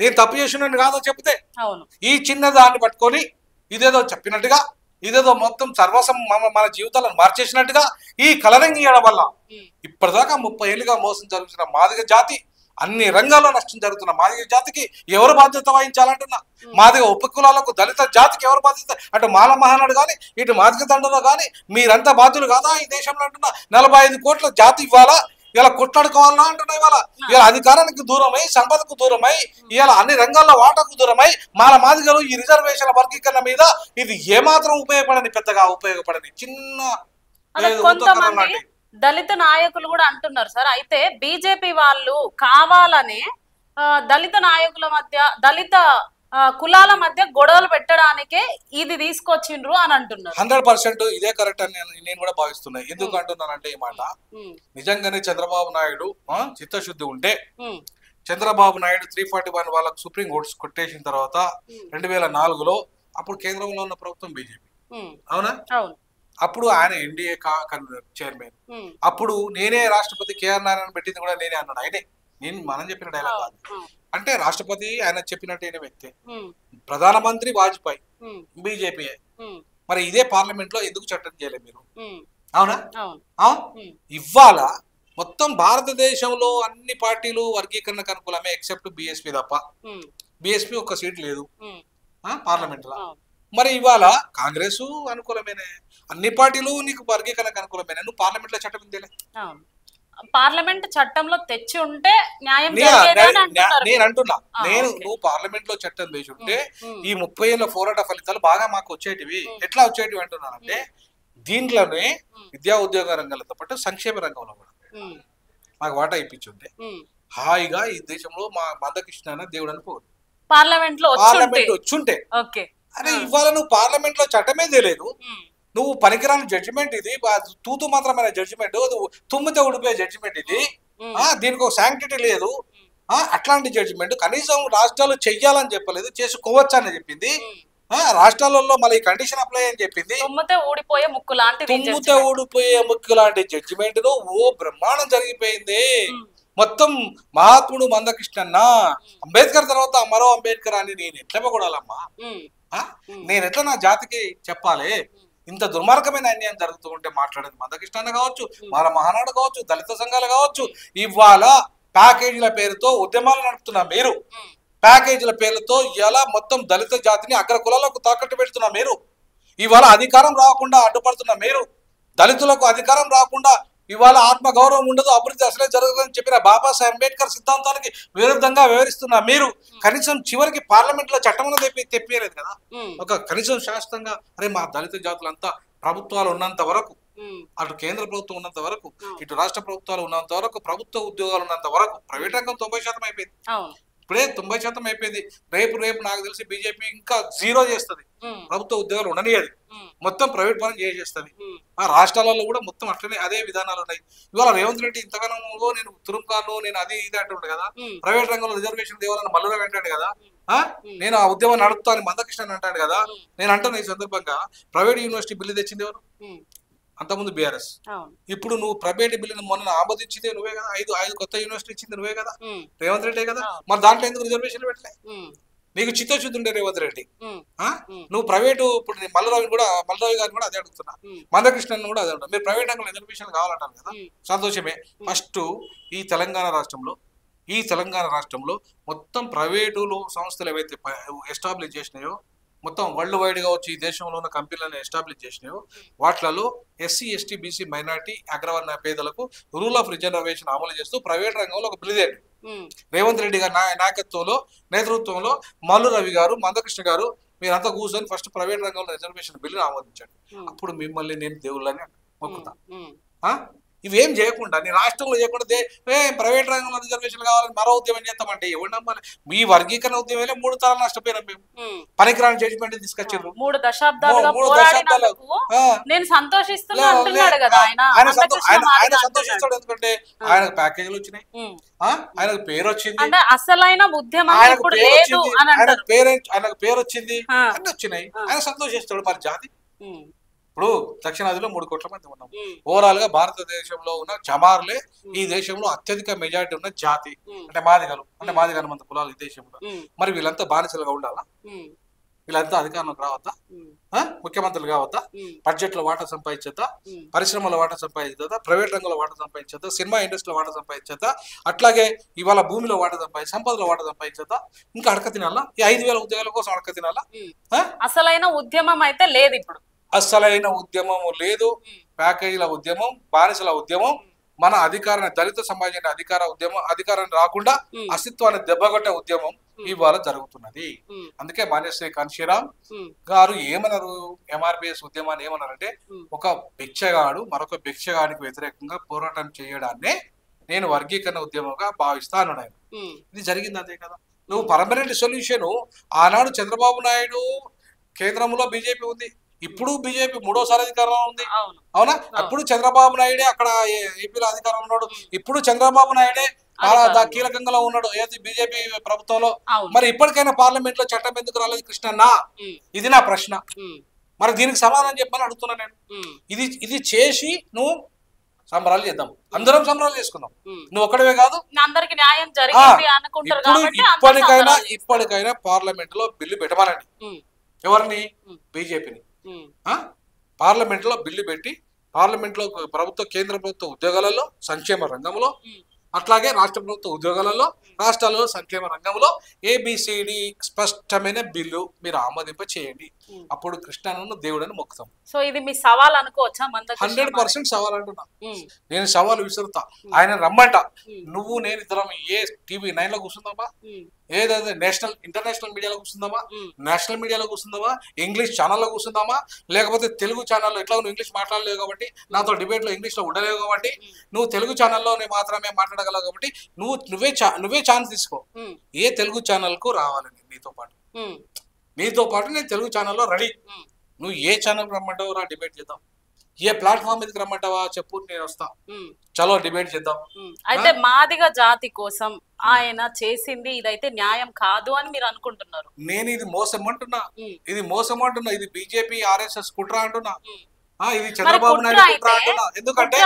నేను తప్పు చేసినట్టు కాదో చెప్తే అవును ఈ చిన్న దాన్ని పట్టుకొని ఇదేదో చెప్పినట్టుగా ఇదేదో మొత్తం సర్వసం మన జీవితాలను మార్చేసినట్టుగా ఈ కలరింగ్ ఇవ్వడం వల్ల ఇప్పటిదాకా 30 ఏళ్ళుగా మోసం జరుగుతున్న మాదిగ జాతి, అన్ని రంగాల్లో నష్టం జరుగుతున్న మాదిగ జాతికి ఎవరు బాధ్యత వహించాలంటున్నా? మాదిగ ఉపకులాలకు దళిత జాతికి ఎవరు బాధ్యత? అటు మాల మహానాడు కానీ ఇటు మాదిగ దండలో కానీ మీరంతా బాధ్యులు కాదా ఈ దేశంలో అంటున్నా? 45 కోట్ల జాతి ఇవ్వాలా, ఇలా కొట్లాడుకోవాలా అంటున్నా? ఇలా అధికారానికి దూరమై, సంపదకు దూరమై, ఇలా అన్ని రంగాల్లో వాటాకు దూరమై మాదిగలు ఈ రిజర్వేషన్ల వర్గీకరణ మీద ఇది ఏమాత్రం పెద్దగా ఉపయోగపడని చిన్న కొంతమంది దళిత నాయకులు కూడా అంటున్నారు సార్. అయితే బీజేపీ వాళ్ళు కావాలని దళిత నాయకుల మధ్య, దళిత కులాల మధ్య గొడవలు పెట్టడానికే ఇది తీసుకొచ్చిండ్రు అని అంటున్నారు. 100% ఇదే కరెక్ట్ అని నేను కూడా భావిస్తున్నాను. ఎందుకు అంటున్నానంటే ఈ మాట, నిజంగానే చంద్రబాబు నాయుడు చిత్తశుద్ధి ఉంటే చంద్రబాబు నాయుడు 341 వాళ్ళకు సుప్రీం కోర్టు కొట్టేసిన తర్వాత 2004లో అప్పుడు కేంద్రంలో ఉన్న ప్రభుత్వం బీజేపీ, అవునా? అప్పుడు ఆయన ఎన్డీఏ చైర్మన్. అప్పుడు నేనే రాష్ట్రపతి కేఆర్ నారాయణ పెట్టింది కూడా నేనే అన్నాడు. ఆయనే, మనం చెప్పిన డైలాగ్ కాదు. అంటే రాష్ట్రపతి ఆయన చెప్పినట్టు వ్యక్తి, ప్రధానమంత్రి వాజ్పేయి బీజేపీ. మరి ఇదే పార్లమెంట్ లో ఎందుకు చట్టం చేయలేదు మీరు? అవునా? ఇవాళ మొత్తం భారతదేశంలో అన్ని పార్టీలు వర్గీకరణకు అనుకూలమే ఎక్సెప్ట్ బీఎస్పీ తప్ప. బీఎస్పీ ఒక్క సీట్ లేదు పార్లమెంట్ లో. మరి ఇవాళ కాంగ్రెస్ అనుకూలమేనే, అన్ని పార్టీలు నీకు వర్గీకరణకు అనుకూలమేనే, నువ్వు పార్లమెంట్ లో చట్టం ఇంతేలే. పార్లమెంట్ చట్టంలో తెచ్చి ఉంటే న్యాయం నేను అంటున్నా. నువ్వు పార్లమెంట్ లో చట్టం వేసి ఉంటే ఈ 30 ఏళ్ళ పోరాట ఫలితాలు బాగా మాకు వచ్చేటివి. ఎట్లా వచ్చేటివి అంటున్నానంటే, దీంట్లోనే విద్యా ఉద్యోగ రంగంతో పాటు సంక్షేమ రంగంలో కూడా మాకు వాటా ఇప్పించుంటే హాయిగా ఈ దేశంలో మా మందకృష్ణ దేవుడు అనుకోడు పార్లమెంట్ లో వచ్చుంటే. అరే ఇవాళ నువ్వు పార్లమెంట్ లో చట్టమే తెలియదు, నువ్వు పనికిరాని జడ్జిమెంట్ ఇది, తూతు మాత్రమైన జడ్జిమెంట్, తుమ్మితే ఉడిపోయే జడ్జిమెంట్ ఇది, దీనికి ఒక శాంక్టిటీ లేదు. అట్లాంటి జడ్జిమెంట్ కనీసం రాష్ట్రాలు చెయ్యాలని చెప్పలేదు, చేసుకోవచ్చు అని చెప్పింది. రాష్ట్రాలలో మళ్ళీ కండిషన్ అప్లై అని చెప్పింది. తుమ్మితే ఊడిపోయే ముక్కు లాంటి జడ్జిమెంట్ ఓ బ్రహ్మాండం జరిగిపోయింది. మొత్తం మహాత్ముడు మందకృష్ణన్న, అంబేద్కర్ తర్వాత మరో అంబేద్కర్ అని నేను ఎట్లా పొగడాలమ్మా? నేను ఎట్లా నా జాతికి చెప్పాలి? ఇంత దుర్మార్గమైన అన్యాయం జరుగుతూ ఉంటే మాట్లాడేది మందకృష్ణ కావచ్చు, మన మహానాడు కావచ్చు, దళిత సంఘాలు కావచ్చు. ఇవాళ ప్యాకేజీల పేరుతో ఉద్యమాలు నడుపుతున్నా మీరు, ప్యాకేజీల పేర్లతో ఇలా మొత్తం దళిత జాతిని అగ్ర కులాలకు తాకట్టు పెడుతున్నా మీరు, ఇవాళ అధికారం రాకుండా అడ్డుపడుతున్నా మీరు, దళితులకు అధికారం రాకుండా ఇవాళ ఆత్మ గౌరవం ఉండదు, అభివృద్ధి అసలే జరగదని చెప్పిన బాబాసాహెబ్ అంబేద్కర్ సిద్ధాంతానికి విరుద్ధంగా వ్యవహరిస్తున్నా మీరు. కనీసం చివరికి పార్లమెంట్ లో చట్టం తెప్పియలేదు కదా. ఒక కనీసం శాశ్వతంగా అరే మా దళిత జాతులంతా ప్రభుత్వాలు ఉన్నంత వరకు, అటు కేంద్ర ప్రభుత్వం ఉన్నంత వరకు, ఇటు రాష్ట్ర ప్రభుత్వాలు ఉన్నంత వరకు, ప్రభుత్వ ఉద్యోగాలు ఉన్నంత వరకు, ప్రైవేట్ రంగం 90% అయిపోయింది. ఇప్పుడే 90% అయిపోయింది. రేపు నాకు తెలిసి బీజేపీ ఇంకా 0 చేస్తుంది. ప్రభుత్వ ఉద్యోగాలు ఉండనియదు, మొత్తం ప్రైవేట్ పరం చేసేస్తుంది. ఆ రాష్ట్రాలలో కూడా మొత్తం అట్లనే అదే విధానాలు ఉన్నాయి. ఇవాళ రేవంత్ రెడ్డి ఇంతగానో నేను తురుంకాను, నేను అది ఇది అంటుండే కదా, ప్రైవేట్ రంగంలో రిజర్వేషన్ దేవాలని మల్లురావు అంటాడు కదా, నేను ఆ ఉద్యమం నడుపుతా అని మందకృష్ణ అంటాడు కదా. నేను అంటాను ఈ సందర్భంగా, ప్రైవేట్ యూనివర్సిటీ బిల్లు తెచ్చింది ఎవరు? అంతకుముందు బీఆర్ఎస్. ఇప్పుడు నువ్వు ప్రైవేట్ బిల్లును మొన్న ఆమోదించింది నువ్వే కదా, 5 కొత్త యూనివర్సిటీ ఇచ్చింది నువ్వే కదా, రేవంత్ రెడ్డి కదా. మరి దాంట్లో ఎందుకు రిజర్వేషన్లు పెట్టలే? నీకు చిత్తశుద్ధి ఉండే రేవంత్ రెడ్డి. నువ్వు ప్రైవేటు, ఇప్పుడు మల్లురావు గారిని కూడా అదే అడుగుతున్నా, మందకృష్ణను కూడా అదే అడుగుతున్నా, మీరు ప్రైవేట్ రంగంలో రిజర్వేషన్ కావాలంటారు కదా, సంతోషమే. ఫస్ట్ ఈ తెలంగాణ రాష్ట్రంలో మొత్తం ప్రైవేటులు సంస్థలు ఏవైతే ఎస్టాబ్లిష్ చేసినాయో, మొత్తం వరల్డ్ వైడ్ గా వచ్చి ఈ దేశంలో ఉన్న కంపెనీలను ఎస్టాబ్లిష్ చేసినాయో, వాటిలలో ఎస్సీ ఎస్టీ బీసీ మైనార్టీ అగ్రవర్ణ పేదలకు రూల్ ఆఫ్ రిజర్వేషన్ అమలు చేస్తూ ప్రైవేట్ రంగంలో ఒక బిల్లు తేండి. రేవంత్ రెడ్డి గారి నేతృత్వంలో మల్లు రవి గారు, మందకృష్ణ గారు మీరంతా కూర్చొని ఫస్ట్ ప్రైవేట్ రంగంలో రిజర్వేషన్ బిల్లును ఆమోదించండి. అప్పుడు మిమ్మల్ని నేను దేవుళ్ళని మొక్కుతా. ఇవేం చేయకుండా, నీ రాష్ట్రంలో చేయకుండా ప్రైవేట్ రంగంలో రిజర్వేషన్ కావాలని మరో ఉద్యమం చేస్తామంటే ఎవరు నమ్మాలి? మీ వర్గీకరణ ఉద్యమమే 3 తరాలు నష్టపోయినాం మేము. పనికిరాని జడ్జిమెంట్ తీసుకొచ్చారు. 3 దశాబ్దాలు నేను సంతోషిస్తున్నా అంటున్నాడు కదా ఆయన సంతోషిస్తాడు. ఎందుకంటే ఆయనకు ప్యాకేజీలు వచ్చినాయి, ఆయనకు పేరు వచ్చింది, అసలైన ఉద్యమం ఆయనకు పేరు వచ్చింది, అన్ని వచ్చినాయి, ఆయన సంతోషిస్తాడు. మరి జాతి ఇప్పుడు దక్షిణాదిలో 3 కోట్ల మంది ఉన్నాం. ఓవరాల్ గా భారతదేశంలో ఉన్న చమార్లే ఈ దేశంలో అత్యధిక మెజారిటీ ఉన్న జాతి, అంటే మాదిగలు, అంటే మాదిగల మంది కులాలు ఈ దేశంలో. మరి వీళ్ళంతా బానిసలుగా ఉండాలా? వీళ్ళంతా అధికారంలోకి రావద్దా? ముఖ్యమంత్రులు కావద్దా? బడ్జెట్ లో వాటా సంపాదించద్దా? పరిశ్రమల వాటా సంపాదించద్దా? ప్రైవేట్ రంగంలో వాటా సంపాదించద్దా? సినిమా ఇండస్ట్రీలో వాటా సంపాదించద్దా? అట్లాగే ఇవాళ భూమిలో వాటా సంపదలో వాటా సంపాదించద్దా? ఇంకా అడక తినాలా? ఈ 5,000 ఉద్యోగాల కోసం అడక తినాలా? అసలైన ఉద్యమం అయితే లేదు ఇప్పుడు. అసలైన ఉద్యమం లేదు. ప్యాకేజీల ఉద్యమం, బానిసల ఉద్యమం, మన అధికారాన్ని, దళిత సమాజాన్ని అధికారాన్ని రాకుండా అస్తిత్వాన్ని దెబ్బగొట్టే ఉద్యమం ఇవాళ జరుగుతున్నది. అందుకే మాన్యశ్రీ కాంశీరామ్ గారు ఏమన్నారు, ఎంఆర్పిఎస్ ఉద్యమాన్ని ఏమన్నారంటే, ఒక భిక్షగాడు మరొక భిక్షగాడికి వ్యతిరేకంగా పోరాటం చేయడాన్నే నేను వర్గీకరణ ఉద్యమంగా భావిస్తాను. ఆయన ఇది జరిగింది అంతే కదా. నువ్వు పర్మనెంట్ సొల్యూషన్ ఆనాడు చంద్రబాబు నాయుడు కేంద్రంలో బీజేపీ ఉంది, ఇప్పుడు బీజేపీ 3వ అధికారంలో ఉంది. అవునా? అప్పుడు చంద్రబాబు నాయుడే అక్కడ ఏపీలో అధికారంలో ఉన్నాడు, ఇప్పుడు చంద్రబాబు నాయుడే కీలకంగా ఉన్నాడు ఏది బీజేపీ ప్రభుత్వంలో. మరి ఇప్పటికైనా పార్లమెంట్ లో చట్టం ఎందుకు రాలేదు కృష్ణన్న? ఇది నా ప్రశ్న. మరి దీనికి సమాధానం చెప్పని అడుగుతున్నా నేను. ఇది చేసి నువ్వు సంబరాలు చేద్దాం, అందరం సంబరాలు చేసుకుందాం. నువ్వు ఒక్కడవే కాదు, అందరికి న్యాయం జరిగింది అనుకుంటారు కాబట్టి ఇప్పటికైనా పార్లమెంట్ లో బిల్లు పెట్టమనండి. ఎవరిని? బీజేపీని. పార్లమెంట్ లో బిల్లు పెట్టి పార్లమెంట్ లో కేంద్ర ప్రభుత్వ ఉద్యోగాలలో, సంక్షేమ రంగంలో, అట్లాగే రాష్ట్ర ప్రభుత్వ ఉద్యోగాలలో, రాష్ట్రాలలో సంక్షేమ రంగంలో ఏబిసిడి స్పష్టమైన బిల్లు మీరు ఆమోదింప చేయండి. అప్పుడు కృష్ణను దేవుడని మొక్కుతాం. సో ఇది మీ సవాల్ అనుకోవచ్చా? 100% సవాల్ అంటున్నా. నేను సవాల్ విసురుతా. ఆయన రమ్మంట, నువ్వు నేను ఇద్దరం ఏ టీవీ 9 లో కూర్చుందామా, ఏదైతే ఇంటర్నేషనల్ మీడియాలో కూర్చుందామా, నేషనల్ మీడియాలో కూర్చుందామా, ఇంగ్లీష్ ఛానల్లో కూర్చుందామా, లేకపోతే తెలుగు ఛానల్లో, ఎట్లా నువ్వు ఇంగ్లీష్ మాట్లాడలేవు కాబట్టి, నాతో డిబేట్ లో ఇంగ్లీష్ లో ఉండలేవు కాబట్టి, నువ్వు తెలుగు ఛానల్లో మాత్రమే మాట్లాడగలవు కాబట్టి నువ్వే ఛాన్స్ తీసుకో. ఏ తెలుగు ఛానల్ కు రావాలి నీతో పాటు నేను తెలుగు ఛానల్లో రెడీ. నువ్వు ఏ ఛానల్ రమ్మంటావు రా, డిబేట్ చేద్దాం. ఏ ప్లాట్ఫామ్ మీదకి రమ్మంటావా చెప్పు, నేను వస్తా, చలో డిబేట్ చేద్దాం. అయితే మాదిగ జాతి కోసం ఆయన చేసింది ఇదైతే న్యాయం కాదు అని మీరు అనుకుంటున్నారు? నేను ఇది మోసం అంటున్నా, ఇది బీజేపీ ఆర్ఎస్ఎస్ కుట్ర అంటున్నా, ఇది చంద్రబాబు నాయుడు కుట్ర అంటున్నా. ఎందుకంటే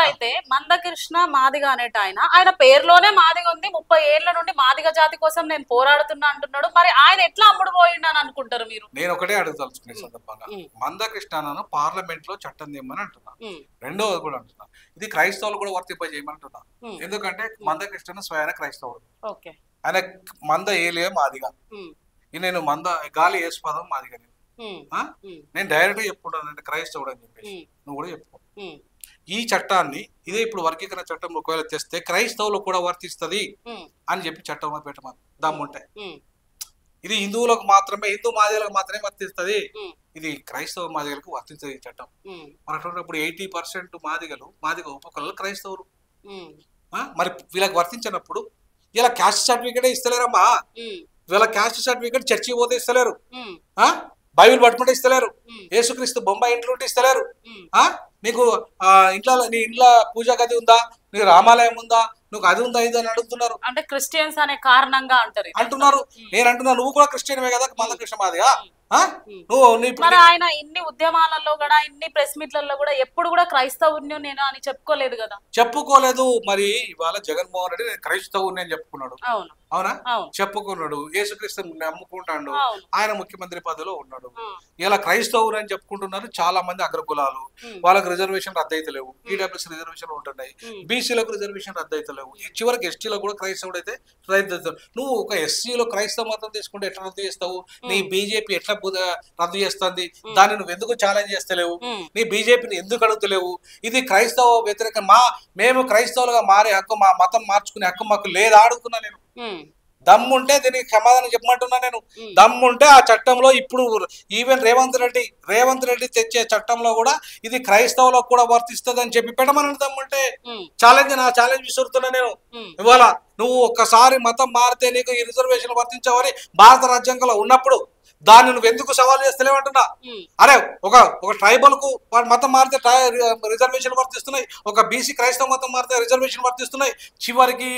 అయితే మందకృష్ణ మాదిగ అనేట ఆయన పేరులోనే మాదిగ ఉంది. 30 ఏళ్ల నుండి మాదిగ జాతి కోసం నేను పోరాడుతున్నా అంటున్నాడు. మరి ఆయన ఎట్లా అమ్ముడు పోయిండు అని అనుకుంటారు మీరు? నేను ఒకటే అడగదలుచుకునే సందర్భంగా, మందకృష్ణను పార్లమెంట్ లో చట్టం చేయమని అంటున్నా. రెండోది కూడా అంటున్నా, ఇది క్రైస్తవులు కూడా వర్తింపజేయమంటున్నా. ఎందుకంటే మందకృష్ణ స్వయాన క్రైస్తవుడు. ఆయన మంద ఏలే మాదిగా, నేను మంద గాలి వేసుకోదాం మాదిగా. నేను డైరెక్ట్ గా చెప్పుకుంటాను క్రైస్తవుడు అని చెప్పేసి, నువ్వు కూడా చెప్పుకో. ఈ చట్టాన్ని ఇదే ఇప్పుడు వర్గీకరణ చట్టం ఒకవేళ తెస్తే క్రైస్తవులకు కూడా వర్తిస్తుంది అని చెప్పి చట్టంలో పెట్టమని దమ్ముంటే, ఇది హిందువులకు మాత్రమే, హిందూ మాదిగలకు మాత్రమే వర్తిస్తుంది, ఇది క్రైస్తవ మాదిగలకు వర్తించదు ఈ చట్టం. మరి అటువంటిప్పుడు 80% మాదిగ ఉపకులాలు క్రైస్తవులు. మరి వీళ్ళకి వర్తించినప్పుడు ఇలా క్యాస్ట్ సర్టిఫికేట్ ఇస్తలేరమ్మా. వీళ్ళ క్యాస్ట్ సర్టిఫికేట్ చర్చి పోతే ఇస్తలేరు, బైబిల్ పట్టుకుంటే ఇస్తలేరు, యేసుక్రీస్తు బొంబాయి ఇంట్లో ఉంటే ఇస్తలేరు. నీకు నీ ఇంట్లో పూజా గది ఉందా, నీకు రామాలయం ఉందా, నువ్వు అది ఉందా ఇది అని అడుగుతున్నారు. అంటే క్రిస్టియన్స్ అనే కారణంగా అంటున్నారు. నేను అంటున్నా, నువ్వు కూడా క్రిస్టియన్వే కదా, మందకృష్ణ మాదిగా. మరి ఆయన ఇన్ని ఉద్యమాలలో కూడా, ఇన్ని ప్రెస్ మీట్లలో కూడా ఎప్పుడు కూడా క్రైస్తవుని నేను అని చెప్పుకోలేదు కదా. చెప్పుకోలేదు. మరి ఇవాళ జగన్మోహన్ రెడ్డి నేను క్రైస్తవుని అని చెప్పుకున్నాడు. అవునా? చెప్పుకున్నాడు. యేసుక్రీస్తుని నమ్ముకుంటాడు. ఆయన ముఖ్యమంత్రి పదవిలో ఉన్నాడు. ఇలా క్రైస్తవుని అని చెప్పుకుంటున్నారు చాలా మంది అగ్రకులాలు. వాళ్ళకి రిజర్వేషన్ రద్దయితలేవు, ఈడబ్ల్యూఎస్ రిజర్వేషన్ ఉంటున్నాయి, బీసీలకు రిజర్వేషన్ రద్దయితలేవు, చివరికి ఎస్టీలో కూడా క్రైస్తవుడు అయితే రద్దు. నువ్వు ఒక ఎస్సీలో క్రైస్తవ మతం తీసుకుంటే ఎట్లా రద్దు చేస్తావు? నీ బీజేపీ ఎట్లా రద్దు చేస్తుంది? దాన్ని నువ్వు ఎందుకు ఛాలెంజ్ చేస్తలేవు? నీ బీజేపీని ఎందుకు అడుగుతలేవు? ఇది క్రైస్తవ వ్యతిరేక, మేము క్రైస్తవులుగా మారే హక్కు, మా మతం మార్చుకునే హక్కు మాకు లేదా అడుగుతున్నా నేను. దమ్ముంటే దీనికి సమాధానం చెప్పమంటున్నా నేను. దమ్ముంటే ఆ చట్టంలో ఇప్పుడు ఈవెన్ రేవంత్ రెడ్డి తెచ్చే చట్టంలో కూడా ఇది క్రైస్తవులకు కూడా వర్తిస్తుంది అని చెప్పి పెట్టమని దమ్ముంటే నా ఛాలెంజ్ విసురుతున్నా నేను. ఇవాళ నువ్వు ఒక్కసారి మతం మారితే నీకు ఈ రిజర్వేషన్ వర్తించవని భారత రాజ్యాంగంలో ఉన్నప్పుడు దాన్ని నువ్వు ఎందుకు సవాల్ చేస్తలేమంటున్నా. అరే ఒక ట్రైబల్ కు వాడి మతం మారితే రిజర్వేషన్ వర్తిస్తున్నాయి, ఒక బీసీ క్రైస్తవ మతం మారితే రిజర్వేషన్ వర్తిస్తున్నాయి, చివరికి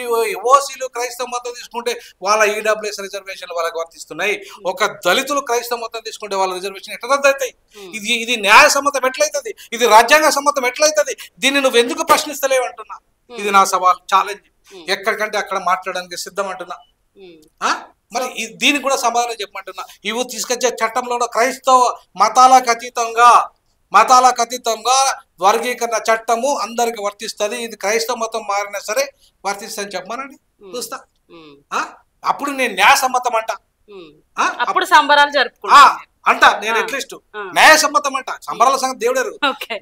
ఓసీలు క్రైస్తవ మతం తీసుకుంటే వాళ్ళ ఈడబ్ల్యూఎస్ రిజర్వేషన్ వాళ్ళకి వర్తిస్తున్నాయి, ఒక దళితులు క్రైస్తవ మతం తీసుకుంటే వాళ్ళ రిజర్వేషన్ ఎట్లా రద్దు అవుతాయి? ఇది న్యాయ సమ్మతం ఎట్లయితుంది? ఇది రాజ్యాంగ సమ్మతం ఎట్లయితుంది? దీన్ని నువ్వు ఎందుకు ప్రశ్నిస్తలేవంటున్నా. ఇది నా సవాల్, ఛాలెంజ్. ఎక్కడికంటే అక్కడ మాట్లాడడానికి సిద్ధం అంటున్నా. మరి దీనికి కూడా సమాధానం చెప్పమంటున్నా. ఇవి తీసుకొచ్చే చట్టంలో క్రైస్తవ మతాలకు అతీతంగా వర్గీకరణ చట్టము అందరికి వర్తిస్తుంది. ఇది క్రైస్తవ మతం మారినా సరే వర్తిస్తుంది చెప్పమనండి, చూస్తా. అప్పుడు నేను న్యాయసమ్మతం అంట, అప్పుడు సంబరాలు జరుపుకుంటా అంట. నేను ఎట్లీస్ట్ న్యాయసమ్మతం అంట. సంబరాల సంగతి దేవుడరు,